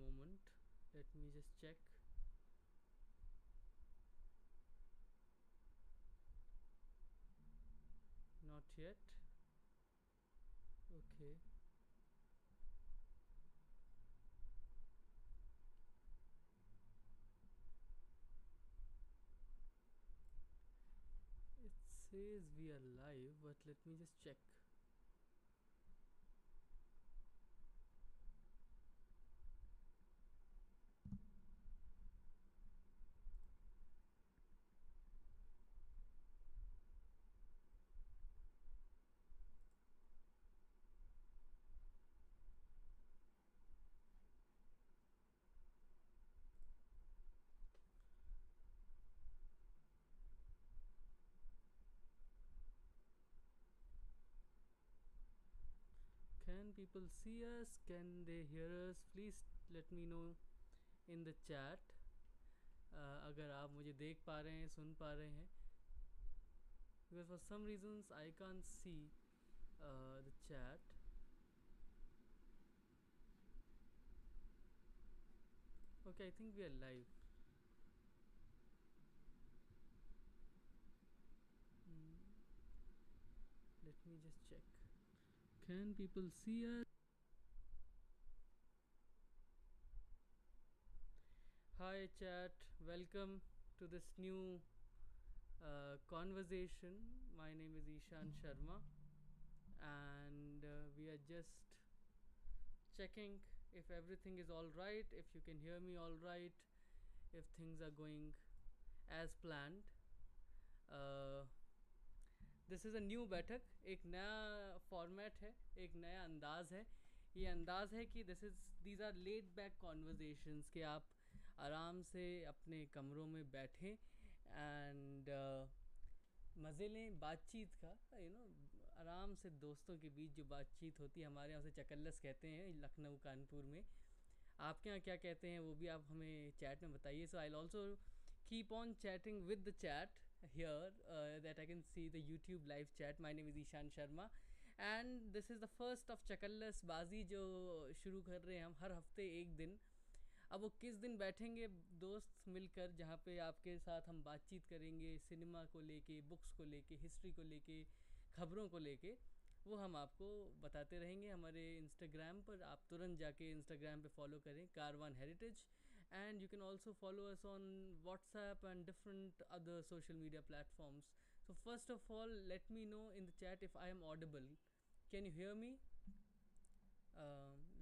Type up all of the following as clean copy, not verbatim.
moment. Let me just check. Not yet. Okay. It says we are live, but let me just check. Can people see us? Can they hear us? Please let me know in the chat. अगर आप मुझे देख पा रहे हैं, सुन पा रहे हैं. Because for some reasons I can't see the chat. Okay, I think we are live. Let me just check. Can people see us? Hi chat, welcome to this new conversation. My name is Ishan Sharma, and we are just checking if everything is all right, if you can hear me all right, if things are going as planned. This is a new बैठक, एक नया format है, एक नया अंदाज़ है. ये अंदाज़ है कि these are laid back conversations, कि आप आराम से अपने कमरों में बैठें एंड मज़े लें बातचीत का. आराम से दोस्तों के बीच जो बातचीत होती है, हमारे यहाँ से चकल्लस कहते हैं लखनऊ कानपुर में. आपके यहाँ क्या कहते हैं वो भी आप हमें चैट में बताइए. So I also keep on chatting with the chat here that I can see the YouTube live chat. My name is Ishan Sharma and this is the first of Chakallas बाजी जो शुरू कर रहे हैं हम हर हफ्ते एक दिन. अब वो किस दिन बैठेंगे दोस्त मिलकर, जहाँ पे आपके साथ हम बातचीत करेंगे सिनेमा को लेके, बुक्स को लेके, हिस्ट्री को लेके, खबरों को लेके, वो हम आपको बताते रहेंगे हमारे इंस्टाग्राम पर. आप तुरंत जाके इंस्टाग्राम पे फॉलो करें Karwan heritage, and you can also follow us on WhatsApp and different other social media platforms. So first of all, let me know in the chat if I am audible. Can you hear me?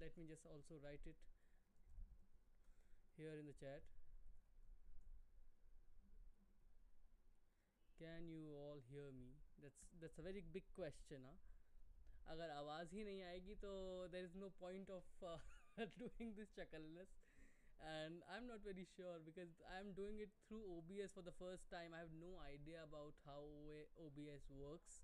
Let me just also write it here in the chat. Can you all hear me? That's a very big question, huh? अगर आवाज़ ही नहीं आएगी तो there is no point of doing this Chakallas. And I'm not very sure because I'm doing it through OBS for the first time. I have no idea about how OBS works.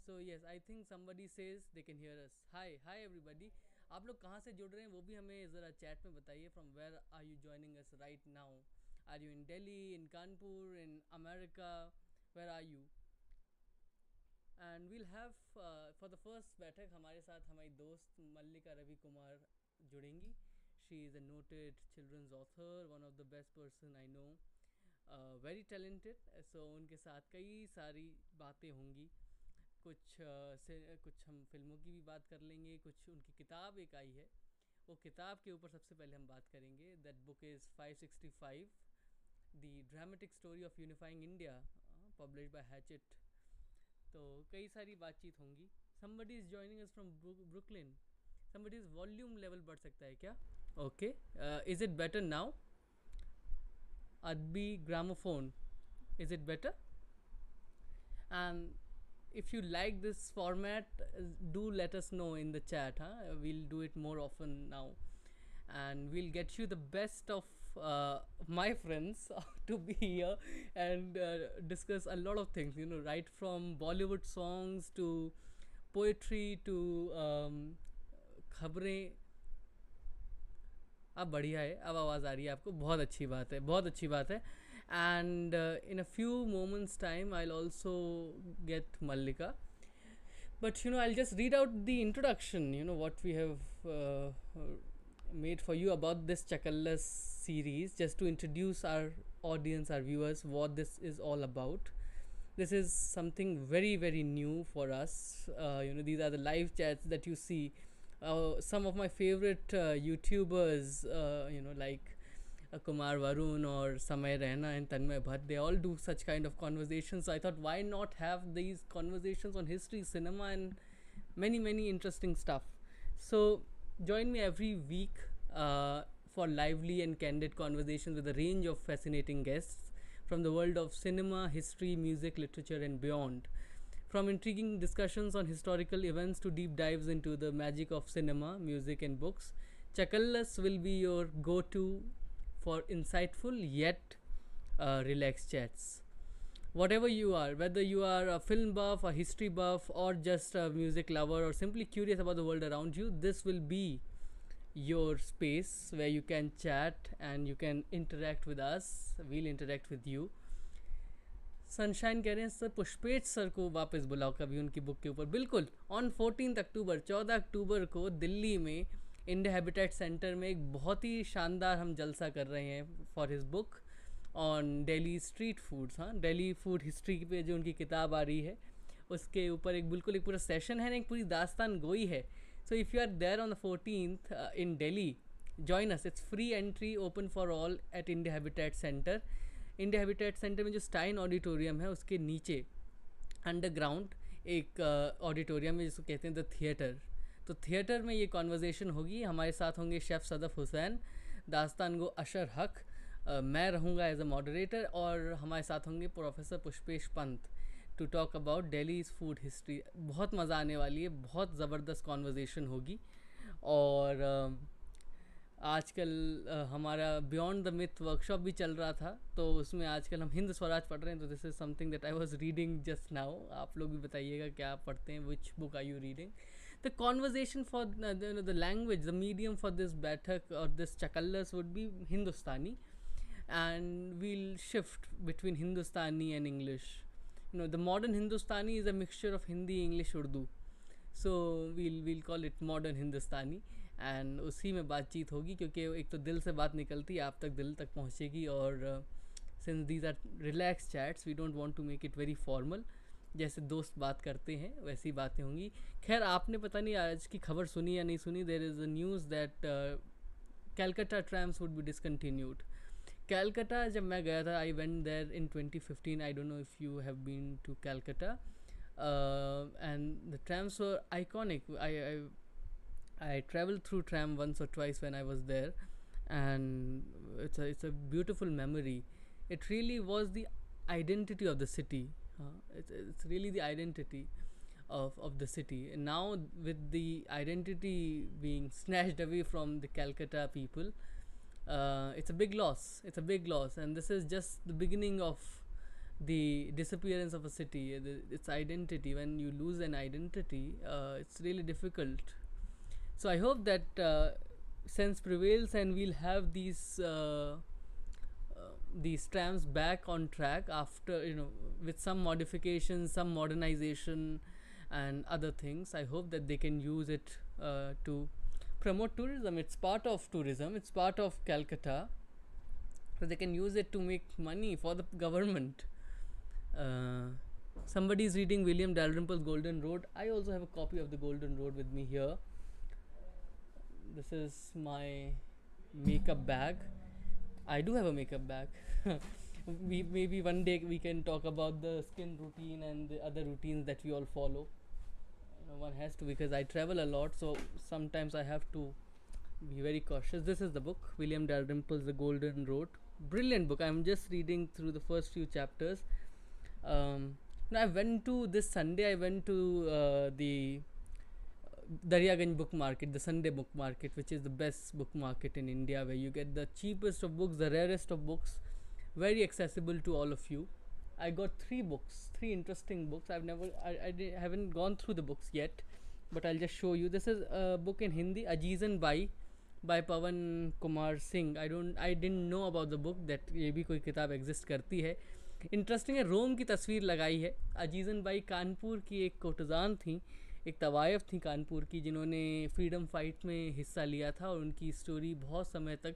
So yes, I think somebody says they can hear us. Hi everybody. आप लोग कहाँ से जुड़ रहे हैं वो भी हमें ज़रा चैट में बताइए. From where are you joining us right now? Are you in Delhi, in Kanpur, in America? Where are you? And we'll have for the first बैठक हमारे साथ हमारी दोस्त मल्लिका Ravikumar जुड़ेंगी. She is a noted children's author, one of the best person I know, very talented. So उनके साथ कई सारी बातें होंगी. कुछ हम फिल्मों की भी बात कर लेंगे. कुछ उनकी किताब एक आई है, वो किताब के ऊपर सबसे पहले हम बात करेंगे. That book is 565, The Dramatic Story of Unifying India, published by Hachette. तो कई सारी बातचीत होंगी. Somebody is joining us from Brooklyn. Somebody's volume level बढ़ सकता है क्या? Okay. Is it better now? Adbi gramophone. Is it better? And if you like this format, do let us know in the chat. We'll do it more often now. And we'll get you the best of my friends to be here and discuss a lot of things, right from Bollywood songs to poetry to खबरें. अब बढ़िया है, अब आवाज़ आ रही है आपको, बहुत अच्छी बात है, बहुत अच्छी बात है. And in a few moments time I will also get Mallika, but I will just read out the introduction, what we have made for you about this Chakallas series, just to introduce our audience, our viewers, what this is all about. This is something very, very new for us. These are the live chats that you see. Some of my favorite YouTubers, like Kumar Varun or Samay Rehna and Tanmay Bhatt, they all do such kind of conversations. So I thought, why not have these conversations on history, cinema, and many, many interesting stuff. So join me every week for lively and candid conversations with a range of fascinating guests from the world of cinema, history, music, literature, and beyond. From intriguing discussions on historical events to deep dives into the magic of cinema, music, and books, Chakallas will be your go to for insightful yet relaxed chats. Whatever you are, whether you are a film buff, a history buff, or just a music lover, or simply curious about the world around you, this will be your space where you can chat and you can interact with us. We'll interact with you. Sunshine कह रहे हैं sir Pushpesh sir को वापस बुलाओ कभी उनकी book के ऊपर. बिल्कुल, ऑन 14 अक्टूबर 14 अक्टूबर को दिल्ली में इंडिया हैबिटेट सेंटर में एक बहुत ही शानदार हम जलसा कर रहे हैं for his book on Delhi street foods. हाँ, दिल्ली फूड हिस्ट्री पे जो उनकी किताब आ रही है उसके ऊपर एक बिल्कुल एक पूरा सेशन है, एक पूरी दास्तान गोई है. So if you are there on the 14th in Delhi, join us. It's free entry, open for all at India Habitat Centre. India Habitat Centre में जो स्टाइन ऑडिटोरियम है उसके नीचे अंडरग्राउंड एक ऑडिटोरियम है जिसको कहते हैं द थिएटर. तो थिएटर में ये कॉन्वर्जेसन होगी. हमारे साथ होंगे शेफ़ सदफ़ हुसैन, दास्तान गो अशर हक, मैं रहूँगा एज अ मॉडरेटर, और हमारे साथ होंगे professor Pushpesh Pant to talk about Delhi's food history. बहुत मज़ा आने वाली है, बहुत ज़बरदस्त कॉन्वर्जेसन होगी. और आजकल हमारा बियॉन्ड द मिथ वर्कशॉप भी चल रहा था, तो उसमें आजकल हम हिंद स्वराज पढ़ रहे हैं. तो this is something that I was reading just now. आप लोग भी बताइएगा क्या आप पढ़ते हैं, which book are you reading. The conversation for the language, the medium for this Baithak or this Chakallas would be Hindustani, and we'll shift between Hindustani and English. The modern Hindustani is a mixture of Hindi, English, Urdu. So we'll call it modern Hindustani, and उसी में बातचीत होगी क्योंकि एक तो दिल से बात निकलती है, आप तक दिल तक पहुँचेगी. और since these are relaxed chats, we don't want to make it very formal. जैसे दोस्त बात करते हैं वैसी बातें होंगी. खैर, आपने पता नहीं आज की खबर सुनी या नहीं सुनी. There is a news that Calcutta trams would be discontinued. Calcutta जब मैं गया था, I went there in 2015. I don't know if you have been to Calcutta, and the trams were iconic. I traveled through tram once or twice when I was there, and it's a beautiful memory. It really was the identity of the city. It's really the identity of the city. And now with the identity being snatched away from the Calcutta people, it's a big loss. It's a big loss, and this is just the beginning of the disappearance of a city. Its identity. When you lose an identity, it's really difficult. So I hope that sense prevails and we'll have these trams back on track after, with some modifications, some modernization and other things. I hope that they can use it to promote tourism. It's part of tourism, it's part of Calcutta, so they can use it to make money for the government. Somebody is reading William Dalrymple's Golden Road. I also have a copy of the Golden Road with me here. This is my makeup bag. I do have a makeup bag. Maybe one day we can talk about the skin routine and the other routines that we all follow. One has to, because I travel a lot, so sometimes I have to be very cautious. This is the book, William Dalrymple's The Golden Road. Brilliant book. I'm just reading through the first few chapters. I went to this Sunday. I went to the Daryaganj book market, the Sunday book market, which is the best book market in India, where you get the cheapest of books, the rarest of books, very accessible to all of you. I got 3 books, 3 interesting books. Haven't gone through the books yet, but I'll just show you. This is a book in Hindi, Ajeezan by Pawan Kumar Singh. I didn't know about the book that ये भी कोई किताब exist करती है. Interesting है, रोम की तस्वीर लगाई है. अजीज़न बाई कानपुर की एक कोर्टजान थी एक तवायफ थी कानपुर की जिन्होंने फ्रीडम फाइट में हिस्सा लिया था, और उनकी स्टोरी बहुत समय तक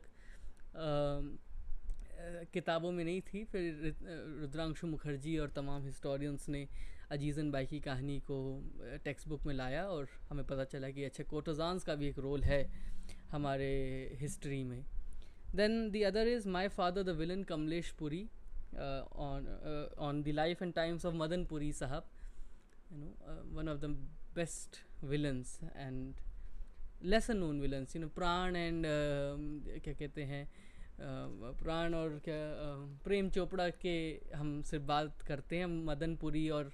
किताबों में नहीं थी। फिर रुद्रांशु मुखर्जी और तमाम हिस्टोरियंस ने अजीज़न बाई की कहानी को टेक्स्ट बुक में लाया, और हमें पता चला कि अच्छा, कोर्टजान्स का भी एक रोल है हमारे हिस्ट्री में. Then the other is My Father the Villain, Kamlesh Puri, on the life and times of Madan Puri Sahab. One of the best villains and lesser known villains. प्राण and क्या कहते हैं, प्राण और क्या प्रेम चोपड़ा के हम सिर्फ बात करते हैं, हम मदन पुरी और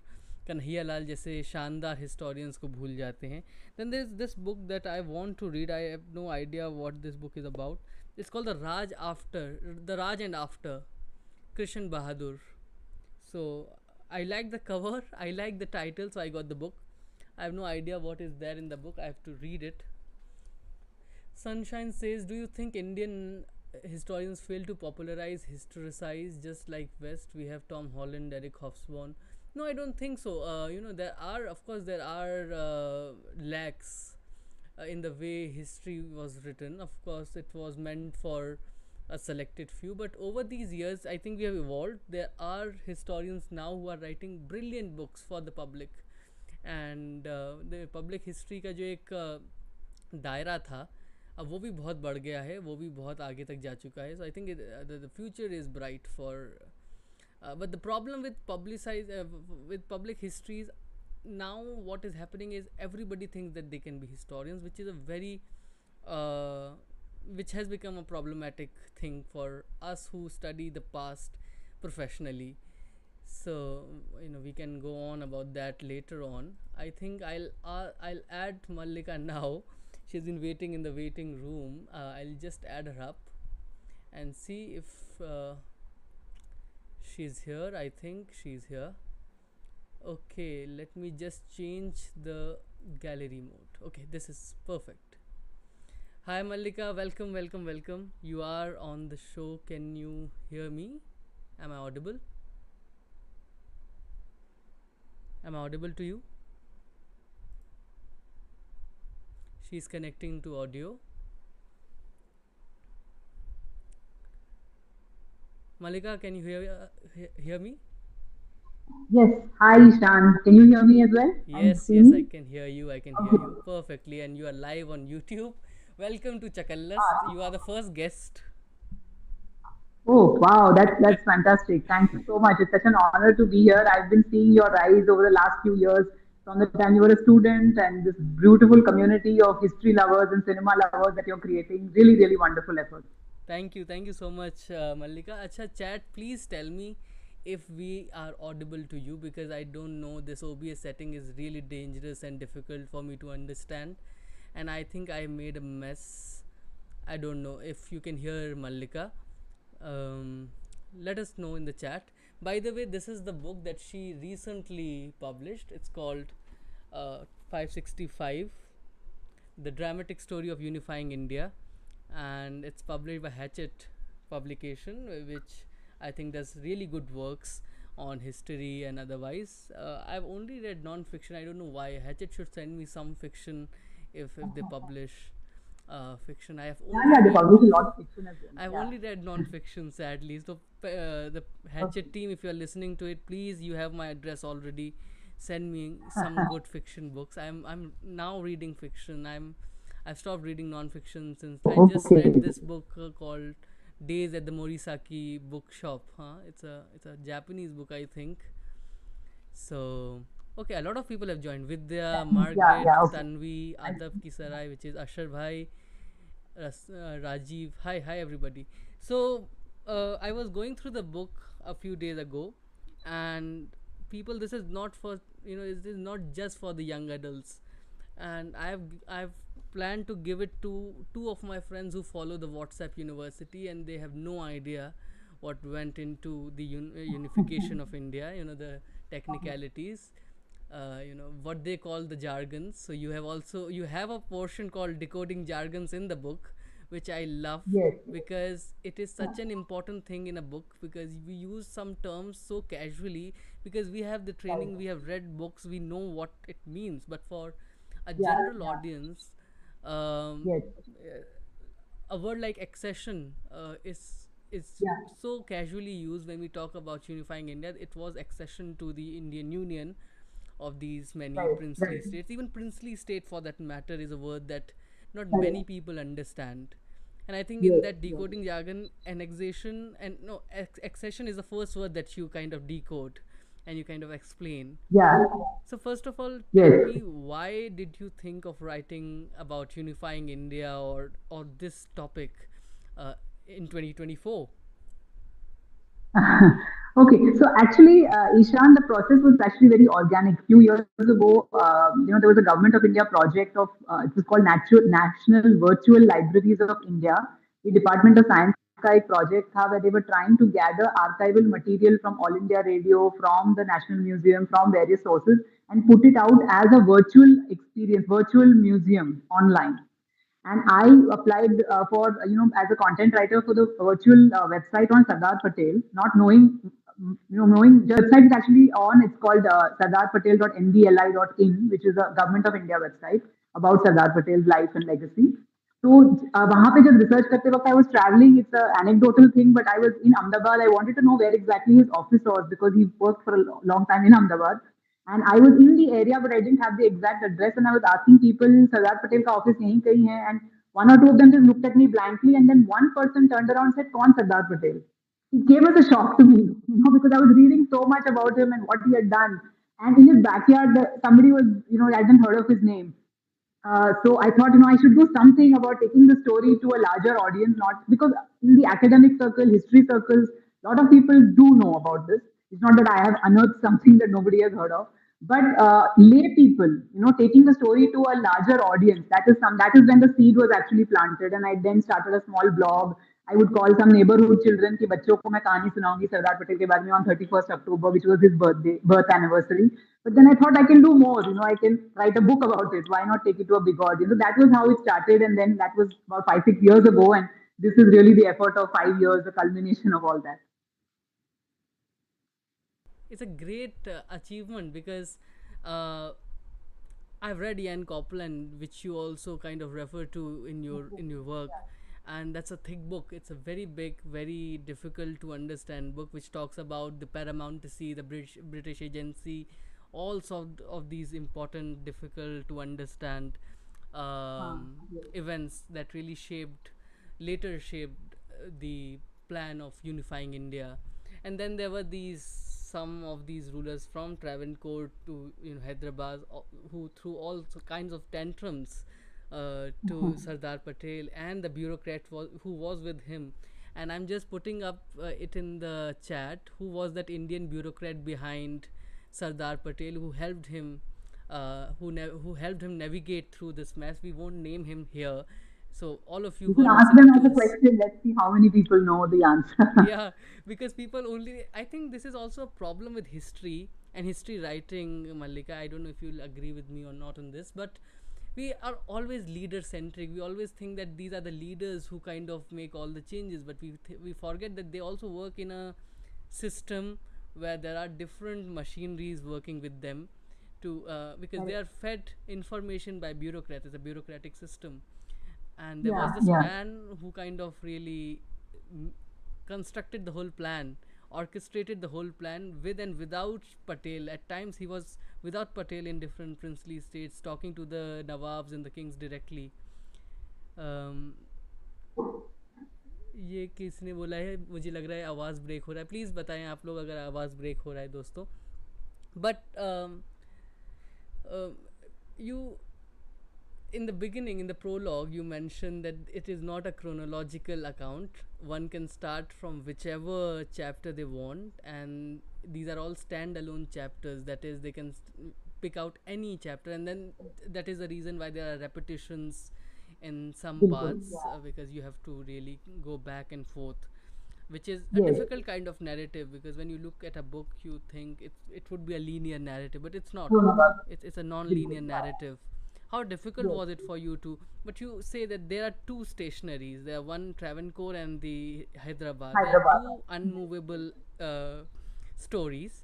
कन्हैया लाल जैसे शानदार हिस्टोरियंस को भूल जाते हैं. Then there is this book that I want to read. I have no idea what this book is about. It's called The Raj and After, Krishan Bahadur. So I like the cover, I like the title, so I got the book. I have no idea what is there in the book. I have to read it. Sunshine says, do you think Indian historians fail to popularize, historicize, just like West? We have Tom Holland, Eric Hobsbawm. No, I don't think so. There are lacks in the way history was written. Of course, it was meant for a selected few, but over these years, I think we have evolved. There are historians now who are writing brilliant books for the public, and the public history का जो एक दायरा था, अब वो भी बहुत बढ़ गया है, वो भी बहुत आगे तक जा चुका है. So I think the future is bright for. But the problem with with public histories now, what is happening is everybody thinks that they can be historians, which is a very which has become a problematic thing for us who study the past professionally. So we can go on about that later on. I think I'll add Mallika now. She's been waiting in the waiting room. I'll just add her up and see if she's here. I think she's here. Okay, let me just change the gallery mode. Okay, this is perfect. Hi Mallika, welcome. You are on the show. Can you hear me? Am I audible? Am I audible to you? She's connecting to audio. Mallika, can you hear me? Yes. Hi, Ishan. Can you hear me as well? Yes, I can hear you. I can hear you perfectly, and you are live on YouTube. Welcome to Chakallas. You are the first guest. Oh, wow. That's fantastic. Thank you so much. It's such an honor to be here. I've been seeing your rise over the last few years from the time you were a student and this beautiful community of history lovers and cinema lovers that you're creating. Really, really wonderful efforts. Thank you so much, Mallika. Acha, chat, please tell me if we are audible to you, because I don't know, this OBS setting is really dangerous and difficult for me to understand, and I think I made a mess. I don't know if you can hear Mallika. Let us know in the chat. By the way, this is the book that she recently published. It's called 565, The Dramatic Story of Unifying India, and it's published by Hatchet Publication, which I think does really good works on history and otherwise. I've only read non-fiction. I don't know why. Hatchet should send me some fiction if they publish fiction. Yeah, they publish a lot of fiction as well. I've Yeah. only read non-fiction, sadly. So the Hatchet team, if you are listening to it, please, you have my address already. Send me some good fiction books. I'm now reading fiction. I've stopped reading non-fiction since I just read this book called Days at the Morisaki Bookshop. It's a Japanese book, I think. So okay, a lot of people have joined. Vidya, Margaret, Okay. Tanvi, Adab Kisarai, which is Ashar Bhai, Rajiv. Hi everybody. So I was going through the book a few days ago, and people, this is not for this is not just for the young adults, and I've planned to give it to two of my friends who follow the WhatsApp University, and they have no idea what went into the unification of India. The technicalities, what they call the jargons. So you have a portion called decoding jargons in the book, which I love, Yes. because it is such an important thing in a book, because we use some terms so casually, because we have the Right. training, we have read books, we know what it means, but for a Yeah. general Yeah. audience, um, Yes. a word like accession is Yeah. so casually used when we talk about unifying India. It was accession to the Indian Union of these many Right. princely Right. states. Even princely state, for that matter, is a word that not many Correct. people understand. And I think in Yes. that Yes. decoding jargon, annexation and no accession is the first word that you kind of decode and you kind of explain. Yeah. So first of all, tell Yes. me, why did you think of writing about unifying India, or this topic uh, in 2024? Okay, so actually, Ishan, the process was actually very organic. Few years ago, there was a Government of India project of it was called National Virtual Libraries of India. The Department of Science का एक project था where they were trying to gather archival material from All India Radio, from the National Museum, from various sources, and put it out as a virtual experience, virtual museum online. And I applied for as a content writer for the virtual website on Sardar Patel, not knowing knowing the website is actually on. It's called sardarpatel.ndli.in, which is a Government of India website about Sardar Patel's life and legacy. तो वहाँ पे जब research करते वक्त I was travelling it's anecdotal thing but I was in Ahmedabad. I wanted to know where exactly his office was because he worked for a long time in Ahmedabad. And I was in the area, but I didn't have the exact address. And I was asking people, Sardar Patel ka office yahin kahin hai? And one or two of them just looked at me blankly. And then one person turned around and said, Kaun Sardar Patel? It came as a shock to me, because I was reading so much about him and what he had done. And in his backyard, somebody was, I hadn't heard of his name. So I thought, I should do something about taking the story to a larger audience, not because in the academic circle, history circles, a lot of people do know about this. It's not that I have unearthed something that nobody has heard of, but lay people, taking the story to a larger audience. That is when the seed was actually planted, and I then started a small blog. I would call some neighborhood children कि बच्चों को मैं कहानी सुनाऊंगी सरदार पटेल के बारे में on 31st October, which was his birth anniversary. But then I thought I can do more. I can write a book about it. Why not take it to a big audience? So that was how it started, and then that was about 5 6 years ago, and this is really the effort of 5 years, the culmination of all that. It's a great achievement, because uh, I've read Ian Copeland, which you also kind of refer to in your work, and that's a thick book. It's a very big, very difficult to understand book, which talks about the paramountcy, the British agency, all sort of these important, difficult to understand events that really later shaped the plan of unifying India. And then there were these some of these rulers from Travancore to Hyderabad, who threw all kinds of tantrums to Sardar Patel and the bureaucrat who was with him. And I'm just putting up it in the chat. Who was that Indian bureaucrat behind Sardar Patel, who helped him, who helped him navigate through this mess? We won't name him here. So all of you You who can are ask them listening as to a us, question. Let's see how many people know the answer. yeah, because people only, I think this is also a problem with history and history writing, Mallika. I don't know if you'll agree with me or not on this, but we are always leader centric. We always think that these are the leaders who kind of make all the changes, but we forget that they also work in a system where there are different machineries working with them, to because they are fed information by bureaucrats. It's a bureaucratic system. And there was Yeah, this yeah. man who kind of really mm, constructed the whole plan, orchestrated the whole plan with and without Patel. At times he was without Patel in different princely states, talking to the Nawabs and the kings directly. um, ये किसने बोला है? मुझे लग रहा है आवाज़ break हो रहा है, प्लीज़ बताएं आप लोग अगर आवाज़ ब्रेक हो रहा है दोस्तों. But uh, you, in the beginning, in the prologue, you mentioned that it is not a chronological account. One can start from whichever chapter they want, and these are all standalone chapters. That is, they can pick out any chapter, and then that is the reason why there are repetitions in some बिल्कुल. parts, because you have to really go back and forth, which is a Yes. difficult kind of narrative, because when you look at a book you think it would be a linear narrative, but it's not. True, Nabab. It's a non-linear बिल्कुल. narrative. How difficult Yes. was it for you to? But you say that there are two stationaries. There are one Travancore and the Hyderabad. There are Hyderabad. two unmovable stories.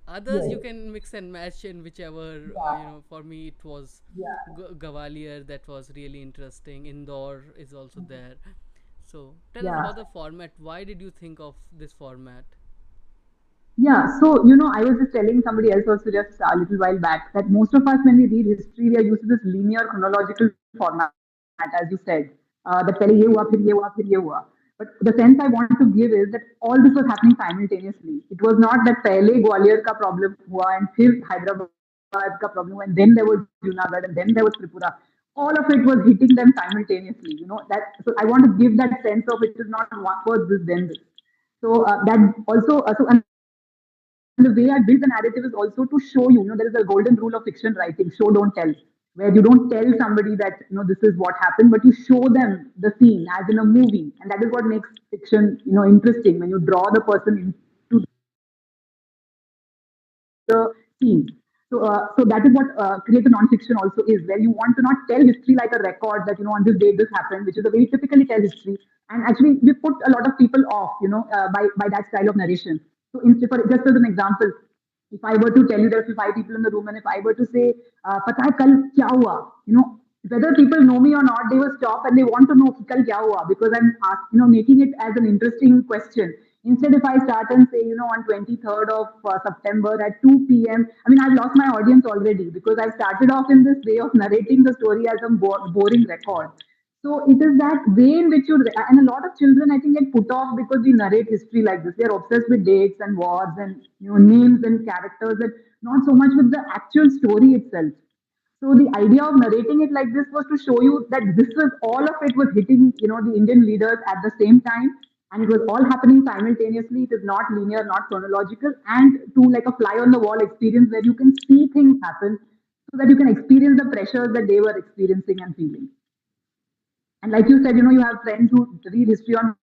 Others you Yes. can mix and match in whichever. Yeah. For me it was Yeah. Gavalier that was really interesting. Indore is also there. So tell us Yeah. about the format. Why did you think of this format? Yeah, so I was just telling somebody else also just a little while back that most of us, when we read history, we are used to this linear chronological format, as you said. That pehle ye hua, phir ye hua, phir ye hua. But the sense I want to give is that all this was happening simultaneously. It was not that pehle Gwalior ka problem hua and phir Hyderabad ka problem hua, and then there was Junagadh and then there was Tripura. All of it was hitting them simultaneously. That. So I want to give that sense of it is not one first this then this. So that also, and the way I build the narrative is also to show you, there is a golden rule of fiction writing: show, don't tell. Where you don't tell somebody that this is what happened, but you show them the scene, as in a movie, and that is what makes fiction interesting. When you draw the person into the scene, so that is what creates a non-fiction also is, where you want to not tell history like a record that on this date this happened, which is the way we typically tell history. And actually, we put a lot of people off, by that style of narration. So instead, for just as an example, if I were to tell you there are five people in the room, and if I were to say, "Pata hai kal kya hua?" Whether people know me or not, they will stop and they want to know कि कल क्या हुआ, because I'm making it as an interesting question. Instead, if I start and say, on 23rd of September at 2 p.m., I mean, I've lost my audience already because I started off in this way of narrating the story as a boring record. So it is that way in which and a lot of children, I think, get put off because we narrate history like this. They are obsessed with dates and wars and names and characters, and not so much with the actual story itself. So the idea of narrating it like this was to show you that this was all of it was hitting, the Indian leaders at the same time, and it was all happening simultaneously. It is not linear, not chronological, and to like a fly on the wall experience where you can see things happen, so that you can experience the pressures that they were experiencing and feeling. And like you said, you have friends who read history on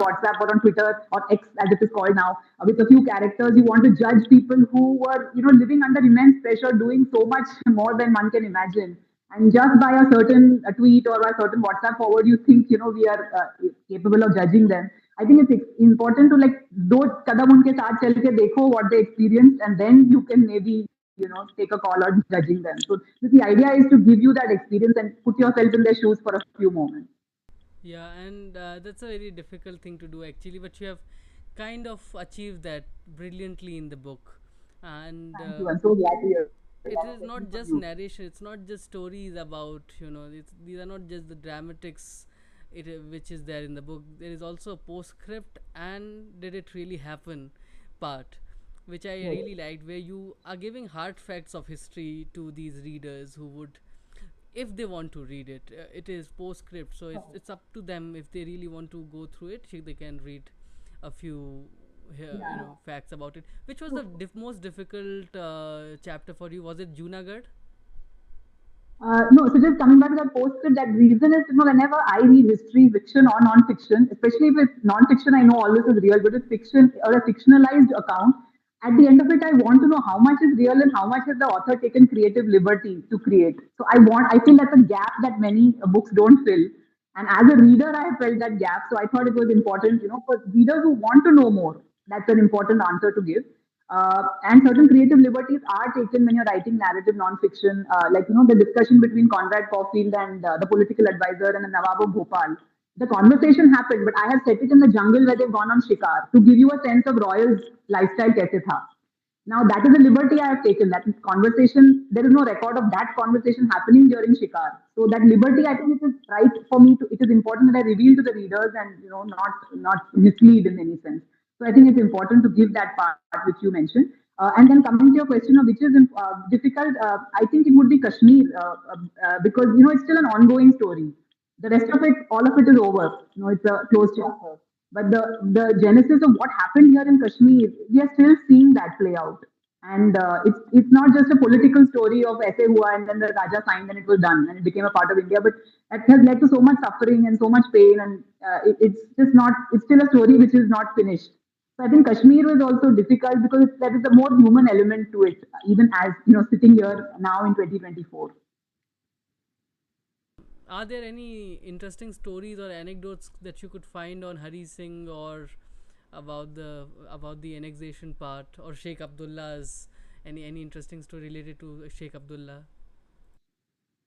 WhatsApp or on Twitter or X, as it is called now, with a few characters. You want to judge people who were, living under immense pressure, doing so much more than one can imagine. And just by a certain tweet or a certain WhatsApp forward, you think, we are capable of judging them. I think it's important to like do kadam unke saath chal ke dekho what they experienced, and then you can maybe take a call on judging them. So the idea is to give you that experience and put yourself in their shoes for a few moments. Yeah, and that's a very difficult thing to do actually, but you have kind of achieved that brilliantly in the book. And Thank you. I'm so glad to hear that, it especially is from not you. just narration, it's not just stories about, these are not just the dramatics which is there in the book. There is also a postscript and did it really happen part, which I Yes. really liked, where you are giving hard facts of history to these readers who would, if they want to read it. It is postscript, so it's up to them. If they really want to go through it, they can read a few Yeah. facts about it. Which was the most difficult chapter for you? Was it Junagadh? No, so just coming back to that postscript, that reason is, whenever I read history, fiction or non-fiction, especially if it's non-fiction, I know all this is real, but it's fiction or a fictionalized account, at the end of it, I want to know how much is real and how much has the author taken creative liberty to create. So I feel that's a gap that many books don't fill. And as a reader, I have felt that gap. So I thought it was important, for readers who want to know more. That's an important answer to give. And certain creative liberties are taken when you're writing narrative nonfiction, like the discussion between Conrad Caulfield and the political advisor and the Nawab of Bhopal. The conversation happened, but I have set it in the jungle where they've gone on shikar to give you a sense of royals' lifestyle kaise tha. Now that is a liberty I have taken. That conversation, there is no record of that conversation happening during Shikar. So that liberty, I think it is right for me to. It is important that I reveal to the readers and not mislead in any sense. So I think it's important to give that part which you mentioned. And then coming to your question of which is difficult, I think it would be Kashmir, because it's still an ongoing story. The rest of it, all of it is over. It's a closed chapter. But the genesis of what happened here in Kashmir, we are still seeing that play out. And it's not just a political story of aise hua and then the Raja signed and it was done and it became a part of India, but that has led to so much suffering and so much pain, and it's just not. It's still a story which is not finished. So I think Kashmir was also difficult because there is a more human element to it, even as sitting here now in 2024. Are there any interesting stories or anecdotes that you could find on Hari Singh or about the annexation part or Sheikh Abdullah's any interesting story related to Sheikh Abdullah?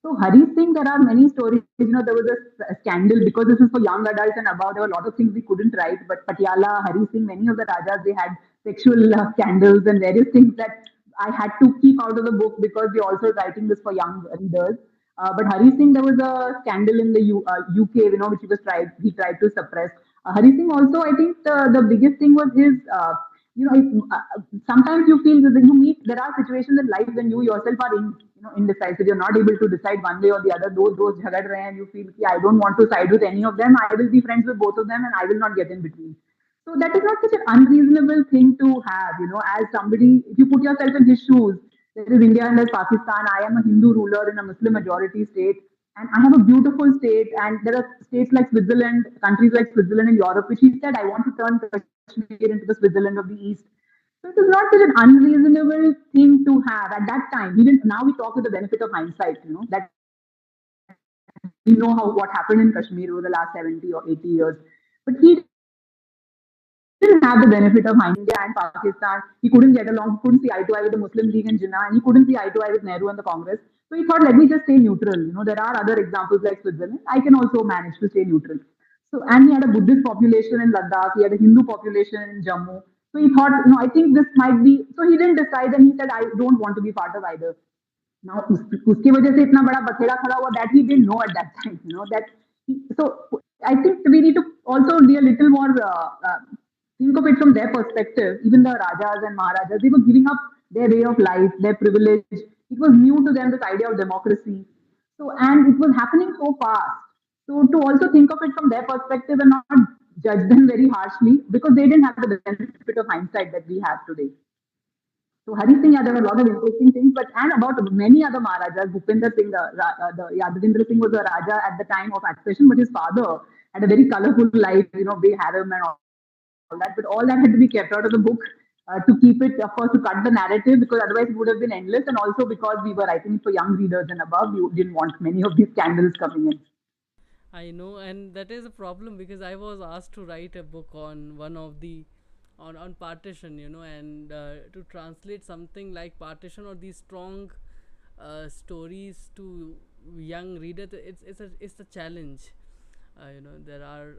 So Hari Singh, there are many stories. There was a scandal because this is for young adults and above. There were a lot of things we couldn't write. But Patiala, Hari Singh, many of the Rajas, they had sexual scandals and various things that I had to keep out of the book because we're also writing this for young readers. But Hari Singh, there was a scandal in the UK, which he tried to suppress. Hari Singh also, I think the biggest thing was his sometimes you feel that when you meet, there are situations in life when you yourself are indecisive. You're not able to decide one way or the other. Those jhagad rahe hain, you feel ki I don't want to side with any of them. I will be friends with both of them, and I will not get in between. So that is not such an unreasonable thing to have. As somebody, if you put yourself in his shoes, there is India and there's Pakistan. I am a Hindu ruler in a Muslim majority state, and I have a beautiful state. And there are states like Switzerland, countries like Switzerland in Europe, which he said, I want to turn Kashmir into the Switzerland of the East. So it was not such an unreasonable thing to have at that time. He didn't. Now we talk with the benefit of hindsight. That we know how what happened in Kashmir over the last 70 or 80 years. But he didn't have the benefit of India and Pakistan. He couldn't get along. He couldn't see eye to eye with the Muslim League and Jinnah, and he couldn't see eye to eye with Nehru and the Congress. So he thought, let me just stay neutral. There are other examples like Switzerland. I can also manage to stay neutral. So, and he had a Buddhist population in Ladakh. He had a Hindu population in Jammu. So he thought, I think this might be. So he didn't decide, and he said, I don't want to be part of either. Now उसकी वजह से इतना बड़ा बखेड़ा खड़ा हुआ that he didn't know at that time. So I think we need to also be a little more think of it from their perspective. Even the Rajas and Maharajas, they were giving up their way of life, their privilege. It was new to them, this idea of democracy. So, and it was happening so fast. So, to also think of it from their perspective and not judge them very harshly because they didn't have the benefit of hindsight that we have today. So Hari Singh, yeah, there were a lot of interesting things, but and about many other Maharajas. Bhupinder Singh, Yadavindra Singh was a Raja at the time of accession, but his father had a very colorful life, big harem and all that. But all that had to be kept out of the book to keep it, of course, to cut the narrative because otherwise it would have been endless. And also because we were writing for young readers and above, we didn't want many of these scandals coming in. I know, and that is a problem because I was asked to write a book on one of the on partition, and to translate something like partition or these strong stories to young readers, it's a challenge. There are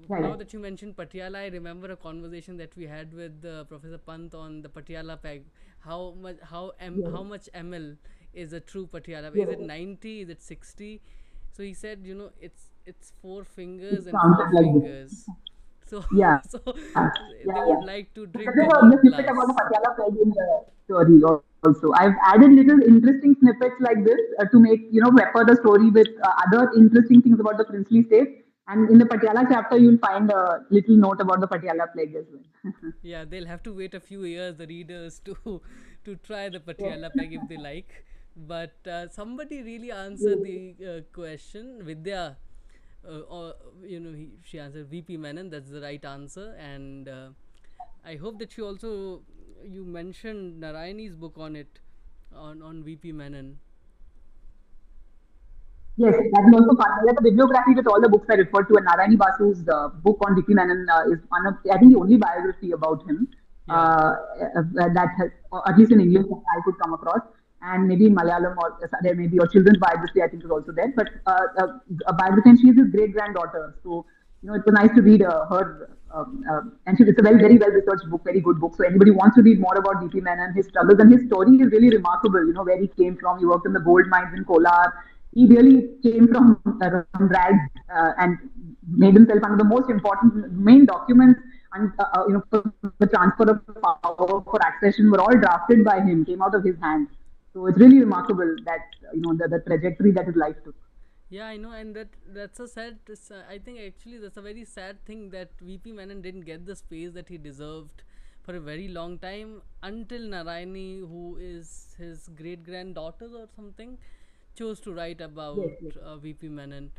now Right. that you mentioned Patiala, I remember a conversation that we had with Professor Pant on the Patiala peg. How Yes. much ml is a true Patiala? Is it Yes. 90? Is it 60? So he said, it's four fingers It and four sounded like this. fingers. So Yeah. so Yeah. they Yeah. would like to So that drink is the a, whole the snippet about the glass. Patiala flag in the story also. I've added little interesting snippets like this to make, pepper the story with other interesting things about the princely state. And in the Patiala chapter, you'll find a little note about the Patiala plague as well. Yeah, they'll have to wait a few years, the readers, to to try the Yes. Patiala peg if they like. But somebody really answered Yes. the question. Vidya, or she answered VP Menon. That's the right answer, and I hope that you mentioned Narayani's book on it, on VP Menon. Yes, that is also part. There's a bibliography with all the books I referred to, and Narayani Basu's book on D.P. Menon is one of, I think, the only biography about him Yeah. that has, or at least in English, that I could come across. And maybe in Malayalam, or there may be, or children's biography, I think, is also there. But a biography, and she's his great granddaughter. So, it was nice to read her. And it's a very well researched book, very good book. So, anybody wants to read more about D.P. Menon, his struggles, and his story is really remarkable, where he came from. He worked in the gold mines in Kolar. He really came from rags and made himself one of the most important main documents and for the transfer of power for accession were all drafted by him, came out of his hand. So it's really remarkable that the trajectory that his life took. Yeah, I know, and that's a sad. I think actually that's a very sad thing that VP Menon didn't get the space that he deserved for a very long time until Narayani, who is his great granddaughter or something, chose to write about Yes, yes, VP Menon.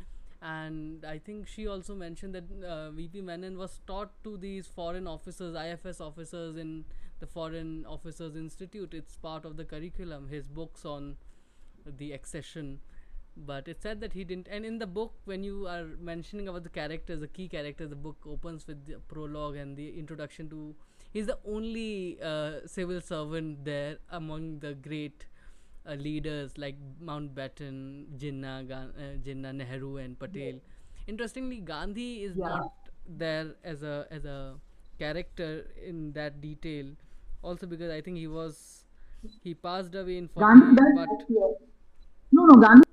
And I think she also mentioned that VP Menon was taught to these foreign officers, IFS officers in the Foreign Officers Institute. It's part of the curriculum. His books on the accession, but it's sad that he didn't. And in the book, when you are mentioning about the characters, the key characters, the book opens with the prologue and the introduction to. He's the only civil servant there among the great leaders like Mountbatten, Jinnah, Nehru, and Yes. Patel. Interestingly, Gandhi is not Yeah. there as a character in that detail. Also, because I think he passed away in Gandhi 48, does, but yes. No, no, Gandhi.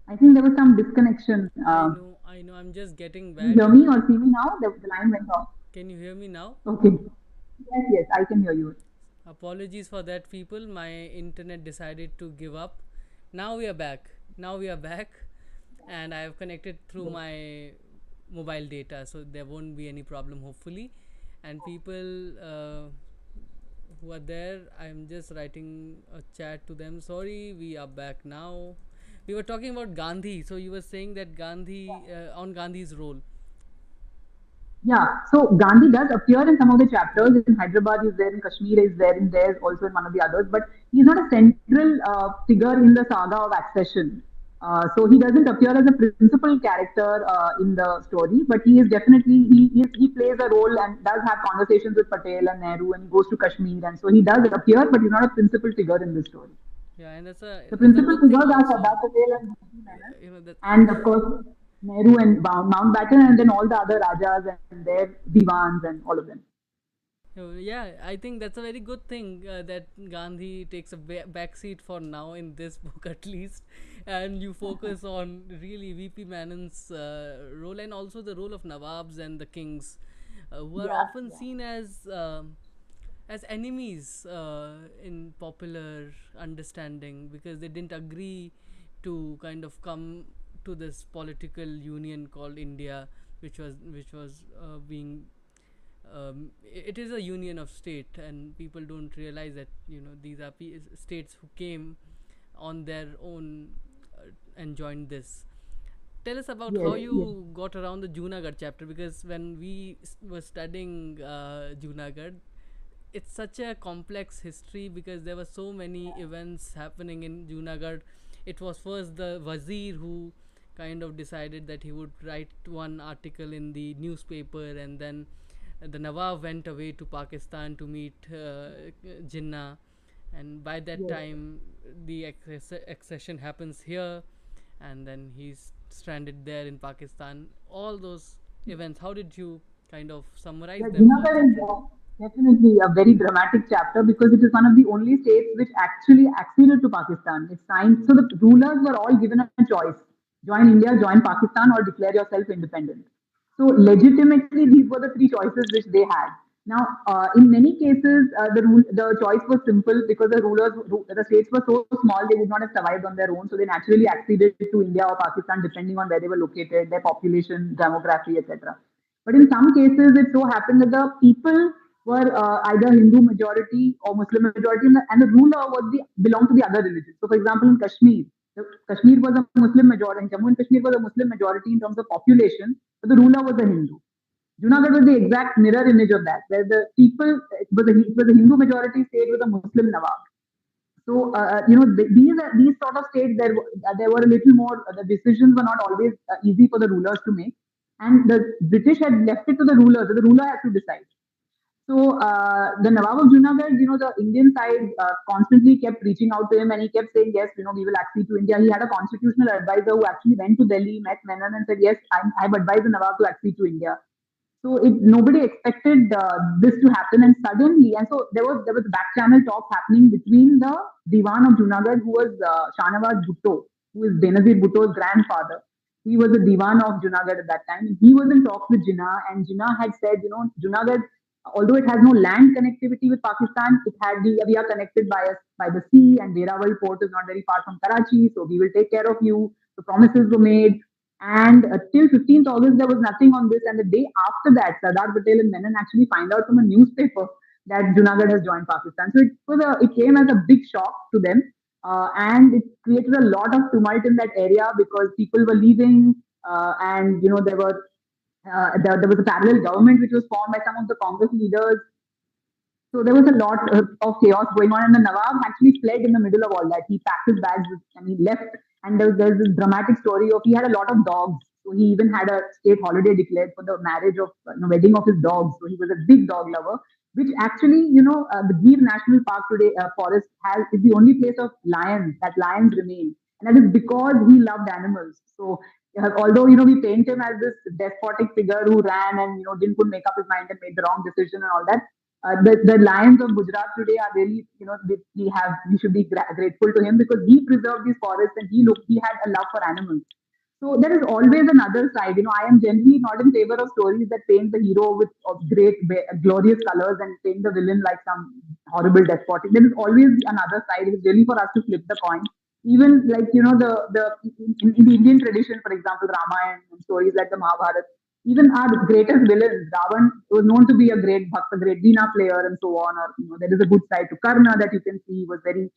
I think there was some disconnection. I know. I'm just getting Can you back. hear me or see me now? The line went off. Can you hear me now? Okay. Yes, yes, I can hear you. Apologies for that, people. My internet decided to give up. Now we are back. Now we are back, and I have connected through Yes. my mobile data, so there won't be any problem, hopefully. And people who are there, I'm just writing a chat to them. Sorry, we are back now. We were talking about Gandhi, so you were saying that Gandhi on Gandhi's role. Yeah, so Gandhi does appear in some of the chapters. In Hyderabad, he's there. In Kashmir, he's there. In there, also in one of the others. But he's not a central figure in the saga of accession. So he doesn't appear as a principal character in the story. But he is definitely he plays a role and does have conversations with Patel and Nehru, and he goes to Kashmir, and so he does appear, but he's not a principal figure in the story. Yeah, and The that's a principal good thing figures are also. Sardar Patel and Bhupti Menon, That and of course Nehru and Mountbatten, and then all the other Rajas and their divans and all of them. Yeah, I think that's a very good thing that Gandhi takes a backseat for now in this book at least, and you focus on really VP Menon's role and also the role of Nawabs and the kings, who are Yeah, often yeah. seen as enemies in popular understanding because they didn't agree to kind of come to this political union called India, which was being it is a union of state, and people don't realize that these are states who came on their own and joined this. Tell us about how Yes, yes. you got around the Junagadh chapter, because when we were studying Junagadh, it's such a complex history because there were so many events happening in Junagadh. It was first the Wazir who kind of decided that he would write one article in the newspaper, and then the Nawab went away to Pakistan to meet Jinnah, and by that Yes. time the accession happens here, and then he's stranded there in Pakistan. All those events. How did you kind of summarize Yeah, them for Junagadh is children? definitely a very dramatic chapter because it is one of the only states which actually acceded to Pakistan. It signed, so the rulers were all given a choice: join India, join Pakistan, or declare yourself independent. So legitimately, these were the three choices which they had. Now, in many cases, the choice was simple because the states were so small, they would not have survived on their own. So they naturally acceded to India or Pakistan, depending on where they were located, their population, demography, etc. But in some cases, it so happened that the people were either Hindu majority or Muslim majority, and the ruler belonged to the other religion. So, for example, in Kashmir, Kashmir was a Muslim majority, and Jammu and Kashmir was a Muslim majority in terms of population, but the ruler was a Hindu. Junagadh was the exact mirror image of that, where the people it was a Hindu majority state with a Muslim Nawab. So these sort of states there were a little more. The decisions were not always easy for the rulers to make, and the British had left it to the rulers. So the ruler had to decide. So the Nawab of Junagadh, the Indian side constantly kept reaching out to him, and he kept saying, "Yes, we will accede to India." He had a constitutional advisor who actually went to Delhi, met Menon, and said, "Yes, I've advised the Nawab to accede to India." So nobody expected this to happen, and suddenly, and so there was back channel talk happening between the Diwan of Junagadh, who was Shahnawaz Bhutto, who is Benazir Bhutto's grandfather, He was a diwan of Junagadh at that time. He was in talks with Jinnah, and Jinnah had said, Junagadh, although it has no land connectivity with Pakistan, we are connected by the sea, and Verawal port is not very far from Karachi, so we will take care of you. The promises were made, and till 15th August there was nothing on this. And the day after that, Sardar Patel and Menon actually find out from a newspaper that Junagadh has joined Pakistan. So it came as a big shock to them, and it created a lot of tumult in that area because people were leaving, and there was a parallel government which was formed by some of the Congress leaders. So there was a lot of chaos going on, and the Nawab actually fled in the middle of all that. He packed his bags and he left. And there's this dramatic story of he had a lot of dogs. So he even had a state holiday declared for the marriage of wedding of his dogs. So he was a big dog lover, which actually the Gir National Park today forest has is the only place of lions that lions remain, and that is because he loved animals. So although we paint him as this despotic figure who ran and didn't put make up his mind and made the wrong decision and all that, the lions of Gujarat today are really, we should be grateful to him because he preserved these forests and he had a love for animals. So there is always another side. I am generally not in favor of stories that paint the hero with great, glorious colors and paint the villain like some horrible despotic. There is always another side. It is really for us to flip the coin. Even like in the Indian tradition, for example, Ramayana and stories like the Mahabharata, even our greatest villains, Ravan was known to be a great bhakt, a great Veena player, and so on. Or there is a good side to Karna that you can see. He was very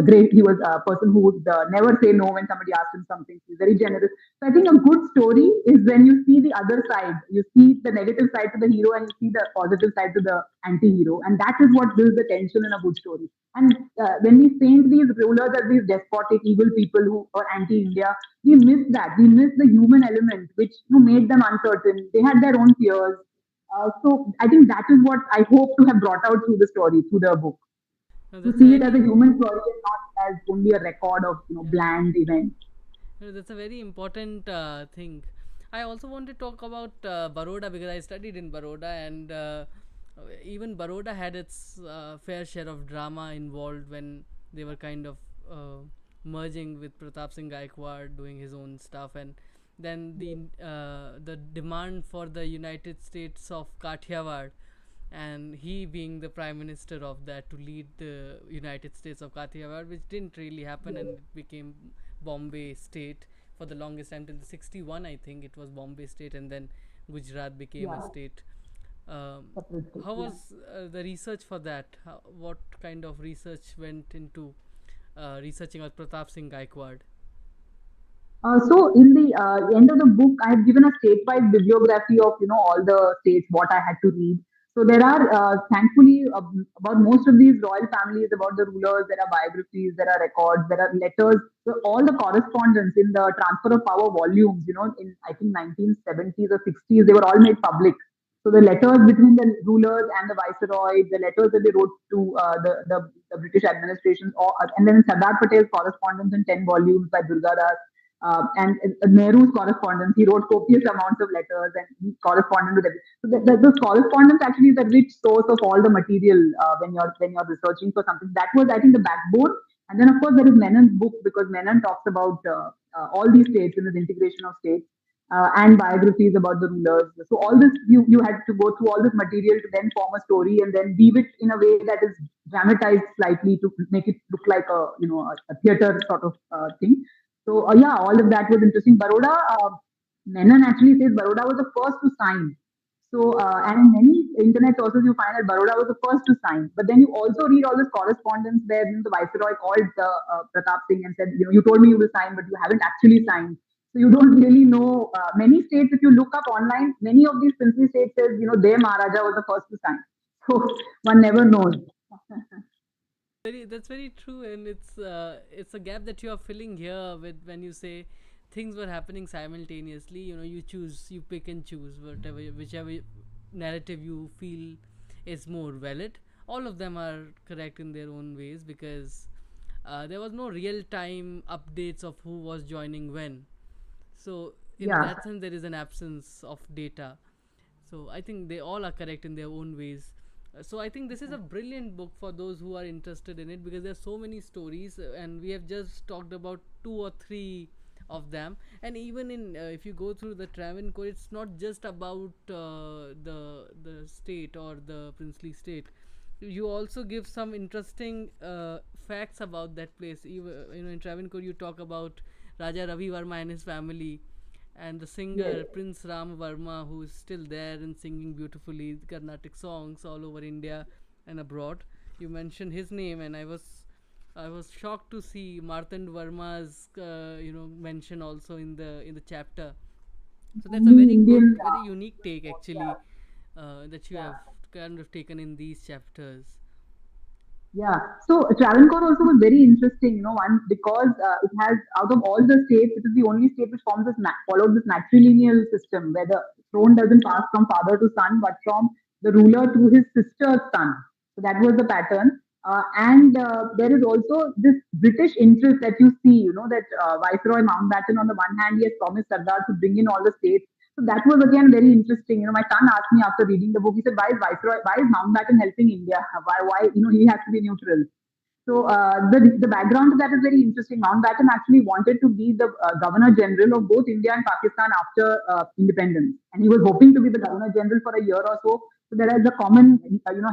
great. He was a person who would never say no when somebody asked him something. He's very generous. So I think a good story is when you see the other side. You see the negative side to the hero, and you see the positive side to the anti-hero, and that is what builds the tension in a good story. And when we paint these rulers as these despotic, evil people who are anti-India, we miss that. We miss the human element, which made them uncertain. They had their own fears. So I think that is what I hope to have brought out through the story, through the book, No, to that's a see it as a very human story and not as only a record of yeah. bland events. No, that's a very important thing. I also want to talk about Baroda because I studied in Baroda, and even Baroda had its fair share of drama involved when they were kind of merging with Pratap Singh Gaikwad, doing his own stuff, and then the demand for the United States of Kathiawar, and he being the prime minister of that to lead the United States of Kathiawar, which didn't really happen, and it became Bombay state for the longest time till the 61. I think it was Bombay state, and then Gujarat became a Yeah, state. Um, separately. how Yeah. was the research for that? What kind of research went into researching about Pratap Singh Gaikwad? So in the end of the book, I have given a state-wise bibliography of all the states what I had to read. So there are thankfully about most of these royal families, about the rulers. There are biographies, there are records, there are letters. So all the correspondence in the transfer of power volumes, in I think 1970s or 60s, they were all made public. So the letters between the rulers and the viceroy, the letters that they wrote to the British administration, and then Sardar Patel's correspondence in 10 volumes by Durga Das, and Nehru's correspondence. He wrote copious amounts of letters and he corresponded with everything. So the correspondence actually is a rich source of all the material when you're researching for something. That was, I think, the backbone. And then, of course, there is Menon's book because Menon talks about all these states in his integration of states. And biographies about the rulers. So all this you had to go through all this material to then form a story and then weave it in a way that is dramatized slightly to make it look like a theater sort of thing. So yeah, all of that was interesting. Baroda, Menon actually says Baroda was the first to sign. So and in many internet sources you find that Baroda was the first to sign. But then you also read all this correspondence where the viceroy called Pratap Singh and said, you told me you will sign, but you haven't actually signed. So you don't really know. Many states, if you look up online, many of these princely states says, their Maharaja was the first to sign. So one never knows. That's very true, and it's a gap that you are filling here with when you say things were happening simultaneously. You pick and choose whichever narrative you feel is more valid. All of them are correct in their own ways because there was no real time updates of who was joining when. So in Yeah, that sense, there is an absence of data. So I think they all are correct in their own ways. So I think this is a brilliant book for those who are interested in it because there are so many stories, and we have just talked about two or three of them. And even in if you go through the Travancore, it's not just about the state or the princely state. You also give some interesting facts about that place. In Travancore, you talk about Raja Ravi Varma and his family, and the Yes. singer Prince Ram Verma, who is still there and singing beautifully Carnatic songs all over India and abroad. You mentioned his name, and I was shocked to see Martand Verma's mention also in the chapter. So that's a Only very good, Indian. very unique take Yeah. actually, that you have Yeah. kind of taken in these chapters. Yeah. So Travancore also was very interesting, one because it has out of all the states, it is the only state which followed this matrilineal system where the throne doesn't pass from father to son, but from the ruler to his sister's son. So that was the pattern. And there is also this British interest that you see, that Viceroy Mountbatten, on the one hand, he has promised Sardar to bring in all the states. So that was again very interesting. My son asked me after reading the book, he said, why is Mountbatten helping India? Why, he has to be neutral. So the background to that is very interesting. Mountbatten actually wanted to be the Governor General of both India and Pakistan after independence, and he was hoping to be the Governor General for a year or so. So there is a common,